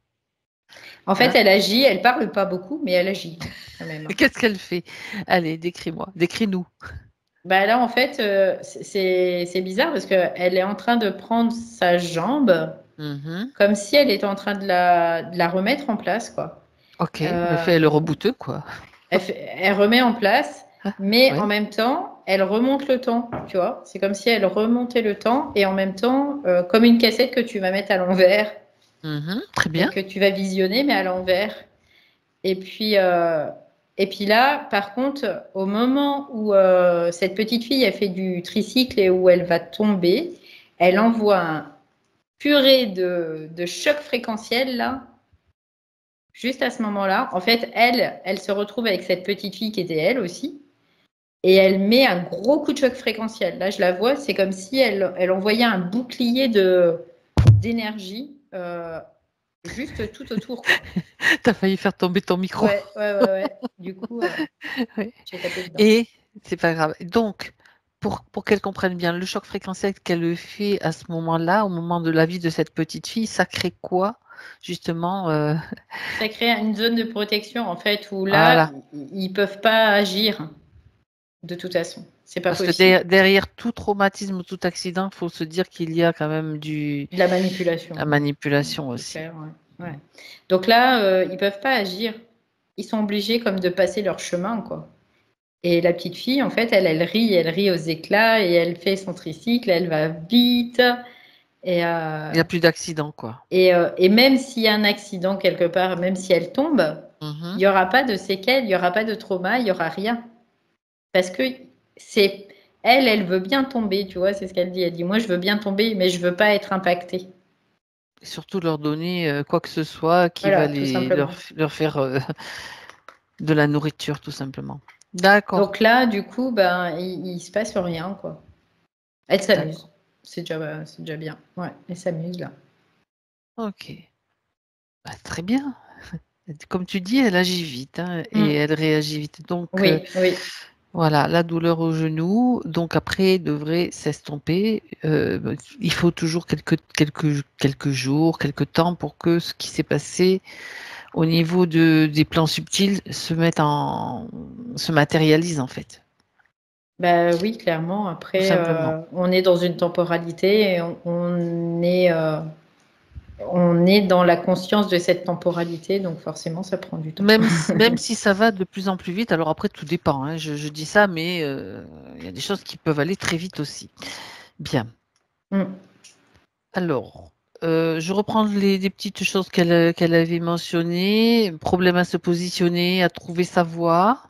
B: en fait,
A: Hein.
B: elle agit, elle parle pas beaucoup, mais elle agit quand même.
A: Qu'est-ce qu'elle fait? Allez, décris-moi. Décris-nous.
B: Bah là, en fait, c'est bizarre parce qu'elle est en train de prendre sa jambe
A: Mhm.
B: comme si elle était en train de la remettre en place, quoi.
A: Ok, elle fait le
B: Euh,
A: rebouteux, quoi.
B: elle remet en place, mais en
A: Ouais.
B: même temps, elle remonte le temps, tu vois. C'est comme si elle remontait le temps et en même temps, comme une cassette que tu vas mettre à l'envers
A: Mhm. Très
B: et
A: bien.
B: que tu vas visionner, mais à l'envers. Et puis, euh, et puis là, par contre, au moment où cette petite fille a fait du tricycle et où elle va tomber, elle envoie un purée de choc fréquentiel là, juste à ce moment-là. En fait, elle se retrouve avec cette petite fille qui était elle aussi. Et elle met un gros coup de choc fréquentiel. Là, je la vois, c'est comme si elle envoyait un bouclier d'énergie juste tout autour, quoi.
A: T'as failli faire tomber ton micro.
B: Ouais, ouais, ouais, ouais. Du coup,
A: Ouais.
B: j'ai tapé dedans.
A: Et c'est pas grave. Donc, pour qu'elle comprenne bien, le choc fréquentiel qu'elle fait à ce moment-là, au moment de la vie de cette petite fille, ça crée quoi, justement
B: Ça crée une zone de protection, en fait, où là,
A: Voilà.
B: ils peuvent pas agir de toute façon. C'est pas
A: Parce que
B: possible.
A: derrière tout traumatisme, tout accident, il faut se dire qu'il y a quand même
B: De la
A: la
B: manipulation,
A: manipulation
B: c'est
A: aussi.
B: clair. Ouais. Ouais. Donc là, ils peuvent pas agir. Ils sont obligés comme de passer leur chemin, quoi. Et la petite fille, en fait, elle rit aux éclats et elle fait son tricycle, elle va vite. Et,
A: Il n'y a plus d'accident, quoi.
B: et même s'il y a un accident quelque part, même si elle tombe, il
A: Mhm.
B: n'y aura pas de séquelles, il n'y aura pas de trauma, il n'y aura rien. Parce que c'est elle veut bien tomber, tu vois, c'est ce qu'elle dit. Elle dit, moi, je veux bien tomber, mais je veux pas être impactée.
A: Et surtout leur donner quoi que ce soit qui va
B: Voilà, tout simplement.
A: leur faire de la nourriture, tout simplement. D'accord.
B: Donc là, du coup, ben, il se passe rien, quoi. Elle
A: D'accord.
B: s'amuse. C'est déjà bien. Ouais, elle s'amuse là.
A: Ok. Bah, très bien. Comme tu dis, elle agit vite hein, et
B: Mm.
A: elle réagit vite. Donc,
B: Oui, oui.
A: voilà, la douleur au genou, donc après, devrait s'estomper. Il faut toujours quelques jours, quelques temps pour que ce qui s'est passé au niveau des plans subtils se matérialise en fait,
B: Bah oui, clairement.
A: tout
B: Après,
A: simplement.
B: on est dans une temporalité et on est dans la conscience de cette temporalité, donc forcément, ça prend du temps.
A: Même si ça va de plus en plus vite, alors après tout dépend, hein, je dis ça, mais il y a des choses qui peuvent aller très vite aussi. Bien.
B: Mm.
A: Alors, je reprends les petites choses qu'elle avait mentionnées. Problème à se positionner, à trouver sa voie.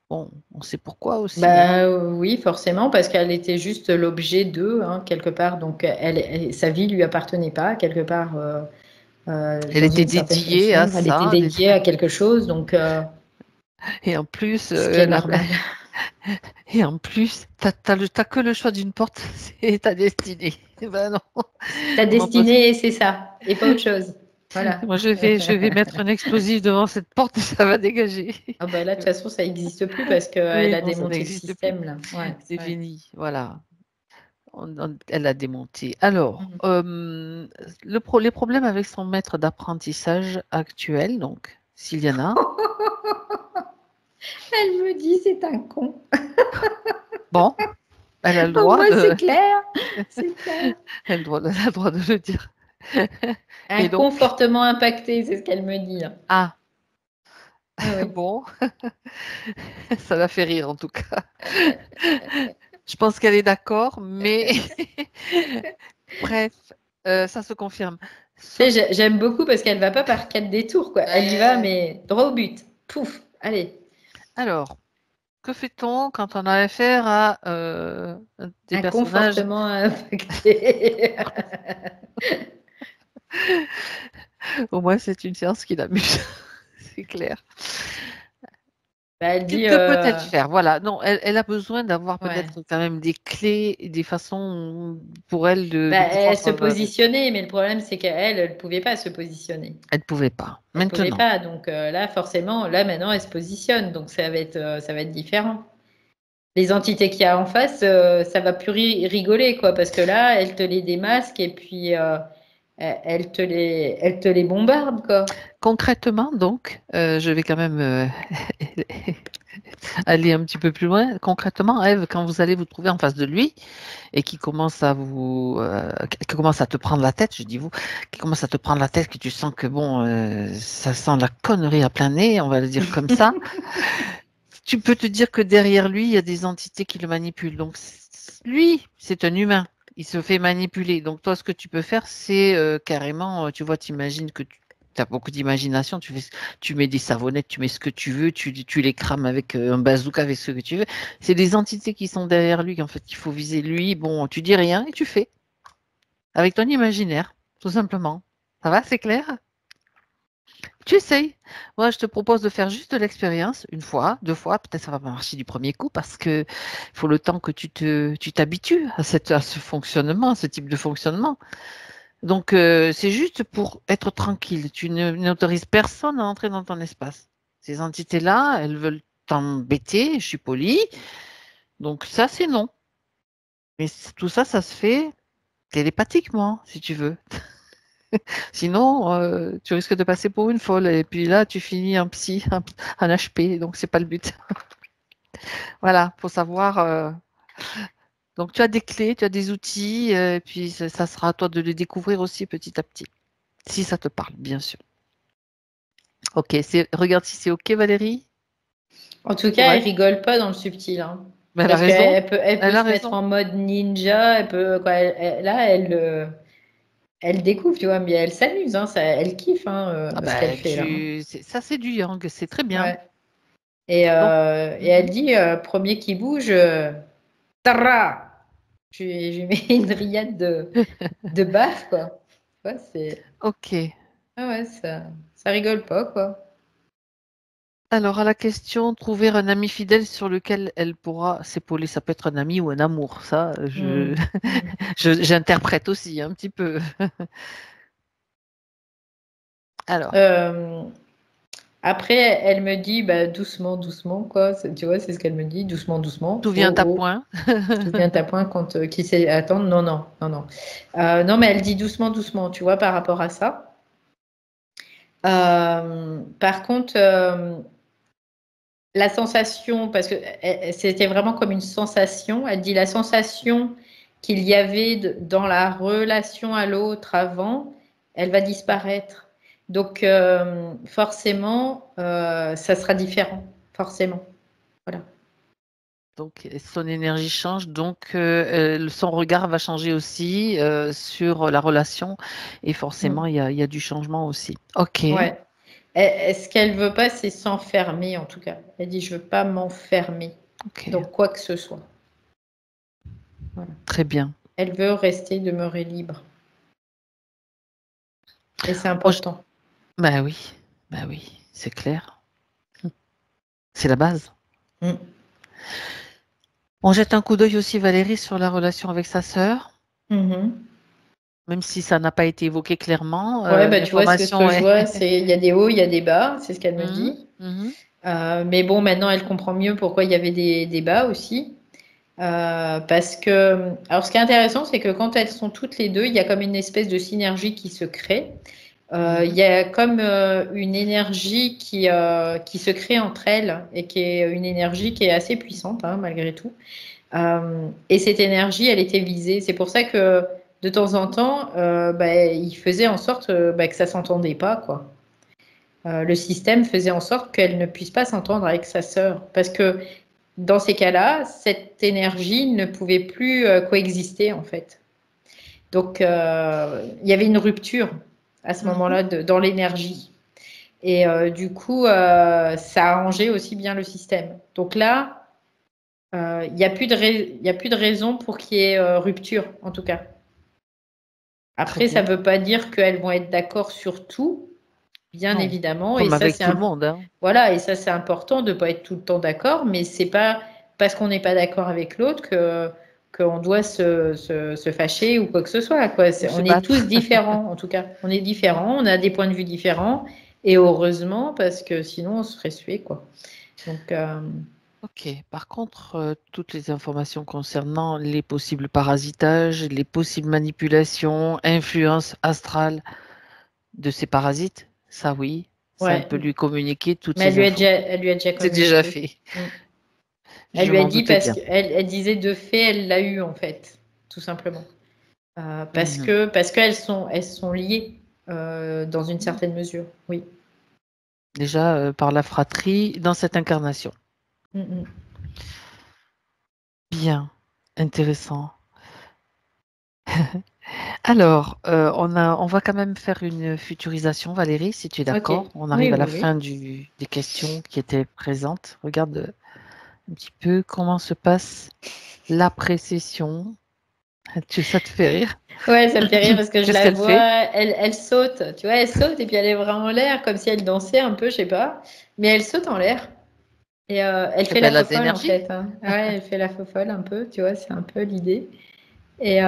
A: Bon, on sait pourquoi aussi.
B: Bah oui, forcément, parce qu'elle était juste l'objet d'eux, hein, quelque part. Donc, sa vie lui appartenait pas, quelque part,
A: Elle
B: dans
A: était
B: une certaine
A: dédiée à
B: fonction. Elle était
A: ça,
B: dédiée à quelque chose, donc
A: et en plus,
B: ce qui est normal.
A: et en plus, t'as que le choix d'une porte, c'est ta destinée. Ben non,
B: Ta
A: on en passe.
B: destinée, c'est ça, et pas autre chose. Voilà.
A: Moi, je vais mettre un explosif devant cette porte et ça va dégager.
B: Ah bah là, de toute façon, ça n'existe plus parce qu'elle
A: Oui,
B: a
A: non, ça
B: démonté le
A: n'existe plus.
B: système, là. Ouais,
A: C'est
B: ouais.
A: fini, voilà. Elle a démonté. Alors,
B: Mhm.
A: les problèmes avec son maître d'apprentissage actuel, donc, s'il y en a,
B: Elle me dit, c'est un con.
A: bon, elle a le
B: Au
A: droit
B: moins, c'est
A: de,
B: clair. C'est clair.
A: elle a le droit de le dire.
B: Un
A: Et
B: con
A: donc,
B: fortement impacté, c'est ce qu'elle me dit, hein.
A: ah,
B: Ah oui.
A: bon, ça l'a fait rire en tout cas. Je pense qu'elle est d'accord, mais bref, ça se confirme.
B: Tu
A: Sauf,
B: sais, j'aime beaucoup parce qu'elle va pas par quatre détours, quoi. Elle y va,
A: euh,
B: mais droit au but. Pouf, allez.
A: alors, que fait-on quand on a affaire à des
B: Un con
A: personnages?
B: fortement impacté.
A: Au moins, c'est une séance qui l'amuse, c'est clair.
B: Bah, elle dit,
A: Que peut-elle faire? Voilà, non, elle a besoin d'avoir
B: ouais.
A: peut-être quand même des clés et des façons pour elle de
B: Bah,
A: pouvoir.
B: elle se positionnait, mais le problème, c'est qu'elle, elle ne pouvait pas se positionner.
A: Elle ne pouvait pas.
B: Elle ne pouvait
A: Maintenant,
B: pas. Donc là, forcément, là, maintenant, elle se positionne. Donc ça va être différent. Les entités qu'il y a en face, ça va plus rigoler, quoi, parce que là, elle te les démasque et puis elle te les bombarde, quoi.
A: concrètement, donc, je vais quand même aller un petit peu plus loin. Concrètement, Ève, quand vous allez vous trouver en face de lui et qui commence à te prendre la tête, je dis vous, qui commence à te prendre la tête, que tu sens que bon, ça sent la connerie à plein nez, on va le dire comme ça. Tu peux te dire que derrière lui, il y a des entités qui le manipulent. Donc, lui, c'est un humain. Il se fait manipuler. Donc, toi, ce que tu peux faire, c'est carrément, tu vois, t'imagines que tu as beaucoup d'imagination. Tu mets des savonnettes, tu mets ce que tu veux, tu les crames avec un bazooka, avec ce que tu veux. C'est des entités qui sont derrière lui, en fait, qu'il faut viser lui. Bon, tu dis rien et tu fais. Avec ton imaginaire, tout simplement. Ça va, c'est clair? Tu essayes. Moi, je te propose de faire juste de l'expérience, une fois, deux fois. Peut-être ça va pas marcher du premier coup parce que il faut le temps que tu t'habitues à ce fonctionnement, à ce type de fonctionnement. Donc, c'est juste pour être tranquille. Tu n'autorises personne à entrer dans ton espace. Ces entités-là, elles veulent t'embêter. Je suis polie. Donc, ça, c'est non. Mais tout ça, ça se fait télépathiquement, si tu veux. Sinon, tu risques de passer pour une folle. Et puis là, tu finis un psy, un HP. Donc, c'est pas le but. Voilà, faut savoir. Donc, tu as des clés, tu as des outils. Et puis, ça sera à toi de les découvrir aussi petit à petit. Si ça te parle, bien sûr. Ok, regarde si c'est ok, Valérie.
B: En tout cas, elle
A: Correct.
B: rigole pas dans le subtil, hein.
A: Mais elle a
B: Parce
A: raison.
B: elle peut
A: Elle a
B: se mettre
A: raison.
B: en mode ninja, elle peut, quoi, là, elle découvre, tu vois, mais elle s'amuse, hein, elle kiffe, hein,
A: Ah
B: ce qu'elle
A: ben,
B: fait là, hein.
A: ça, c'est du yang. C'est très bien.
B: Ouais.
A: Donc,
B: Et elle
A: mhm.
B: dit, premier qui bouge, Tara! Je lui mets une riade de baffe, quoi. Ouais,
A: Ok.
B: ah ouais, ça rigole pas, quoi.
A: Alors, à la question, trouver un ami fidèle sur lequel elle pourra s'épauler, ça peut être un ami ou un amour, ça,
B: Hmm, hmm.
A: j'interprète aussi un petit peu. Alors,
B: Euh, Après, elle me dit, bah, doucement, doucement, quoi. Tu vois, c'est ce qu'elle me dit, doucement, doucement.
A: tout vient
B: Oh,
A: à
B: oh,
A: point.
B: tout vient à point quand qui sait attendre. Non, non, non, non. Non, mais elle dit doucement, doucement, tu vois, par rapport à ça. Par contre, la sensation, parce que c'était vraiment comme une sensation, elle dit la sensation qu'il y avait dans la relation à l'autre avant, elle va disparaître. Donc, forcément, ça sera différent, forcément. Voilà.
A: Donc, son énergie change, donc son regard va changer aussi sur la relation, et forcément,
B: Mm.
A: il y a du changement aussi. Ok.
B: Ouais. Ce qu'elle veut pas, c'est s'enfermer, en tout cas. Elle dit, je veux pas m'enfermer
A: Ok,
B: dans quoi que ce soit. Voilà.
A: très bien.
B: Elle veut rester, demeurer libre. Et c'est
A: Moi,
B: important.
A: bah oui, c'est clair. C'est la base.
B: Mm.
A: On jette un coup d'œil aussi, Valérie, sur la relation avec sa sœur,
B: Mhm.
A: même si ça n'a pas été évoqué clairement.
B: Ouais, bah, tu vois, ce que
A: L'information
B: je
A: est.
B: vois, c'est il y a des hauts, il y a des bas, c'est ce qu'elle me
A: Mhm,
B: dit.
A: mhm.
B: Mais bon, maintenant, elle comprend mieux pourquoi il y avait des bas aussi. Parce que, alors, ce qui est intéressant, c'est que quand elles sont toutes les deux, il y a comme une espèce de synergie qui se crée. Il y a comme une énergie qui se crée entre elles et qui est une énergie qui est assez puissante, hein, malgré tout. Et cette énergie, elle était visée. C'est pour ça que de temps en temps, il faisait en sorte que ça s'entendait pas, quoi. Le système faisait en sorte qu'elle ne puisse pas s'entendre avec sa sœur. Parce que dans ces cas-là, cette énergie ne pouvait plus coexister, en fait. Donc, il y avait une rupture à ce moment-là dans l'énergie. Et du coup, ça a arrangé aussi bien le système. Donc là, il n'y a plus de raison pour qu'il y ait rupture, en tout cas.
A: Très
B: Après, ça
A: bien.
B: ne veut pas dire qu'elles vont être d'accord sur tout, bien
A: Non,
B: évidemment. Et
A: comme
B: ça,
A: avec tout le monde, hein.
B: voilà, et ça, c'est important de ne pas être tout le temps d'accord, mais c'est pas parce qu'on n'est pas d'accord avec l'autre que qu'on doit se fâcher ou quoi que ce soit, quoi.
A: Ou se
B: On est
A: battre.
B: tous différents, en tout cas. On est différents, on a des points de vue différents, et heureusement, parce que sinon, on serait sué, quoi. Donc,
A: Ok. Par contre, toutes les informations concernant les possibles parasitages, les possibles manipulations, influences astrales de ces parasites, ça oui, ça on
B: ouais.
A: peut lui communiquer toutes
B: Mais
A: ces infos.
B: elle lui a déjà
A: C'est déjà
B: communiqué.
A: fait.
B: Mm. Elle
A: Je
B: lui a
A: m'en
B: dit
A: doutais
B: parce
A: bien.
B: qu'elle disait de fait, elle l'a eu, en fait, tout simplement.
A: Mhm.
B: Parce elles sont liées dans une certaine mesure, oui.
A: Déjà par la fratrie dans cette incarnation.
B: Mm, mm.
A: Bien, intéressant. Alors, on va quand même faire une futurisation, Valérie, si tu es
B: Ok.
A: d'accord. On
B: Oui,
A: arrive à
B: oui,
A: la
B: oui.
A: fin des questions qui étaient présentes. Regarde un petit peu comment se passe l'après-session. Ça te fait rire?
B: Ouais, ça me fait rire parce que je
A: Qu'est-ce
B: la
A: qu'elle fait?
B: vois, elle saute, tu vois, elle saute et puis elle est vraiment en l'air, comme si elle dansait un peu, je sais pas, mais elle saute en l'air et elle
A: Eh
B: fait
A: ben,
B: la
A: elle a de
B: fofolle en
A: l'énergie.
B: fait, hein. Ouais, elle fait la fofolle un peu, tu vois, c'est un peu l'idée. Et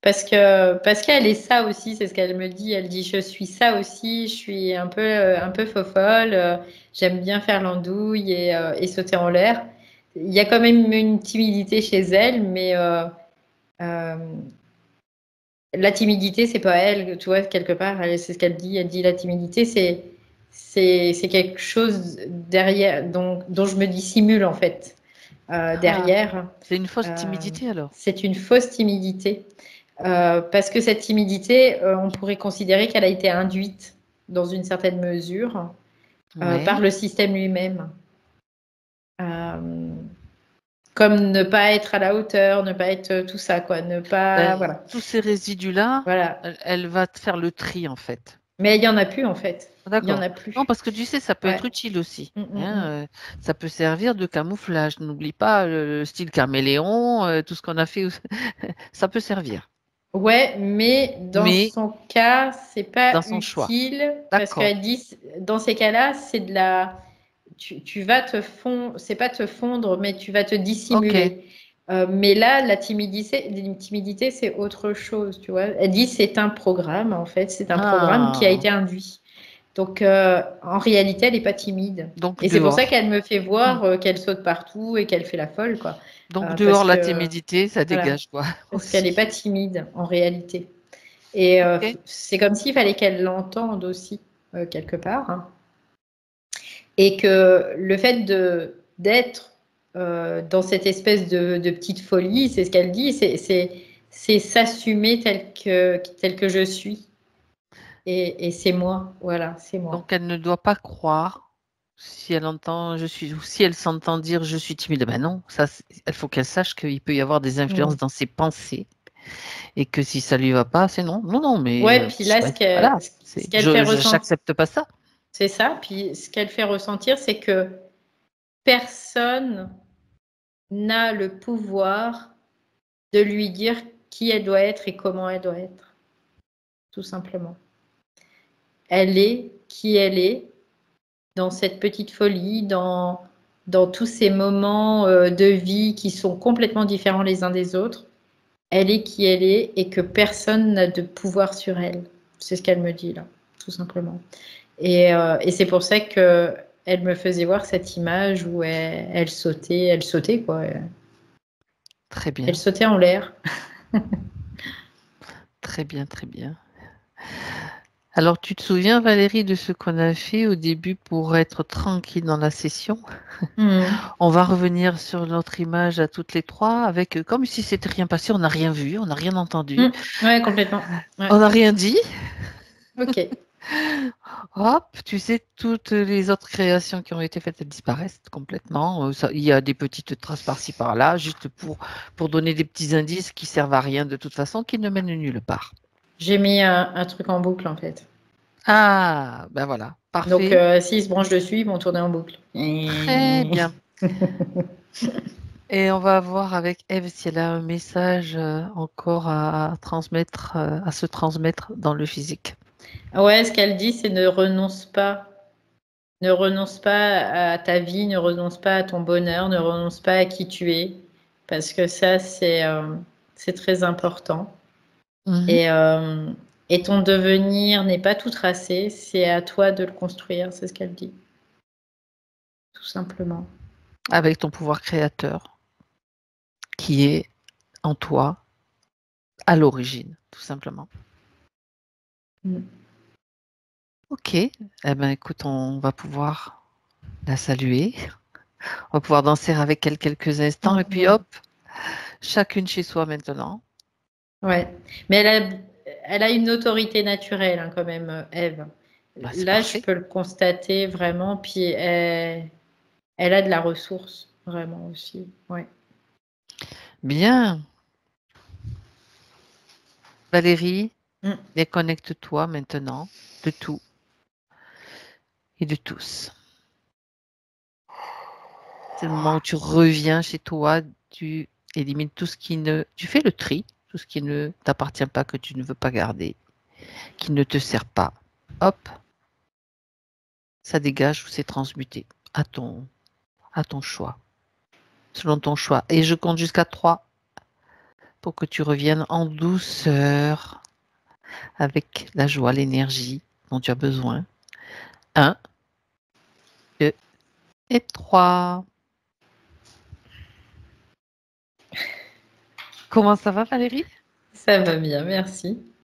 B: parce qu'elle est ça aussi, c'est ce qu'elle me dit. Elle dit je suis ça aussi, je suis un peu fofolle, j'aime bien faire l'andouille et sauter en l'air. Il y a quand même une timidité chez elle, mais euh, la timidité, c'est pas elle, tu vois, quelque part, c'est ce qu'elle dit. Elle dit la timidité, c'est quelque chose derrière, dont je me dissimule en fait.
A: Ah,
B: Derrière,
A: c'est une fausse
B: euh,
A: timidité alors.
B: c'est une fausse timidité. Parce que cette timidité, on pourrait considérer qu'elle a été induite dans une certaine mesure par
A: Ouais.
B: le système lui-même. Euh, Comme ne pas être à la hauteur, ne pas être tout ça, quoi. Ne pas.
A: Ben,
B: Voilà.
A: tous ces résidus-là,
B: Voilà.
A: elle va te faire le tri en fait.
B: Mais il n'y en a plus, en fait. Il n'y en
A: D'accord.
B: a
A: Non,
B: plus.
A: parce que tu sais, ça peut
B: Ouais.
A: être utile aussi.
B: Mm, mm,
A: Hein,
B: mm.
A: ça peut servir de camouflage. N'oublie pas le style caméléon, tout ce qu'on a fait. Ça peut servir.
B: Ouais, mais dans
A: Mais
B: son cas, c'est
A: dans
B: pas
A: son choix.
B: utile parce
A: D'accord.
B: qu'elle dit, dans ces cas-là, c'est de la, tu vas te fondre, c'est pas te fondre, mais tu vas te
A: Ok.
B: dissimuler. Mais là, la timidité, c'est autre chose, tu vois. Elle dit, c'est un programme, en fait, c'est un programme qui a
A: Ah,
B: été induit. Donc, en réalité, elle n'est pas timide.
A: donc
B: Et c'est pour ça
A: dehors.
B: qu'elle me fait
A: Hmm.
B: voir qu'elle saute partout et qu'elle fait la folle, quoi.
A: Donc
B: Parce
A: dehors, la
B: que,
A: timidité, ça
B: voilà,
A: dégage quoi
B: parce qu'elle n'est
A: aussi.
B: pas timide, en réalité. Et
A: Ok.
B: c'est comme s'il fallait qu'elle l'entende aussi, quelque part, hein. Et que le fait d'être dans cette espèce de petite folie, c'est ce qu'elle dit, c'est s'assumer tel que je suis. Et c'est moi, voilà, c'est moi.
A: Donc elle ne doit pas croire si elle entend je suis ou si elle s'entend dire je suis timide. Ben non, ça, il faut qu'elle sache qu'il peut y avoir des influences
B: Mm.
A: dans ses pensées et que si ça lui va pas, c'est non. Non, non, mais
B: Ouais, puis là,
A: voilà,
B: ce qu'elle fait ressentir,
A: j'accepte pas ça.
B: c'est ça. Puis ce qu'elle fait ressentir, c'est que personne n'a le pouvoir de lui dire qui elle doit être et comment elle doit être, tout simplement. Elle est qui elle est dans cette petite folie, dans tous ces moments de vie qui sont complètement différents les uns des autres. Elle est qui elle est et que personne n'a de pouvoir sur elle. C'est ce qu'elle me dit là, tout simplement. Et c'est pour ça que elle me faisait voir cette image où elle sautait quoi.
A: Très bien.
B: Elle sautait en l'air.
A: Très bien, très bien. Alors, tu te souviens, Valérie, de ce qu'on a fait au début pour être tranquille dans la session? On va revenir sur notre image à toutes les trois, avec comme si c'était rien passé, on n'a rien vu, on n'a rien entendu.
B: Ouais, complètement. Ouais.
A: On n'a rien dit.
B: Ok.
A: Hop, tu sais, toutes les autres créations qui ont été faites, elles disparaissent complètement. Il y a des petites traces par-ci par-là, juste pour donner des petits indices qui servent à rien de toute façon, qui ne mènent nulle part.
B: J'ai mis un truc en boucle en fait.
A: Ah, ben voilà, parfait.
B: Donc s'ils se branchent dessus, ils vont tourner en boucle.
A: Très bien. Et on va voir avec Eve si elle a un message encore à transmettre, à se transmettre dans le physique.
B: Ouais, ce qu'elle dit, c'est ne renonce pas. Ne renonce pas à ta vie, ne renonce pas à ton bonheur, ne renonce pas à qui tu es. Parce que ça, c'est très important. Et ton devenir n'est pas tout tracé, c'est à toi de le construire, c'est ce qu'elle dit. Tout simplement.
A: Avec ton pouvoir créateur, qui est en toi, à l'origine, tout simplement. Ok, eh ben écoute, on va pouvoir la saluer. On va pouvoir danser avec elle quelques instants et puis hop, chacune chez soi maintenant.
B: Ouais, mais elle a une autorité naturelle hein, quand même, Eve.
A: Bah,
B: Là,
A: parfait.
B: je peux le constater vraiment, puis elle a de la ressource vraiment aussi. Ouais.
A: Bien. Valérie, déconnecte-toi maintenant de tout et de tous. C'est le moment où tu reviens chez toi, tu élimines tout ce qui ne... Tu fais le tri, tout ce qui ne t'appartient pas, que tu ne veux pas garder, qui ne te sert pas. Hop, ça dégage ou c'est transmuté à ton choix, selon ton choix. Et je compte jusqu'à 3 pour que tu reviennes en douceur, avec la joie, l'énergie dont tu as besoin. 1, 2 et 3. Comment ça va, Valérie?
B: Ça va bien, merci.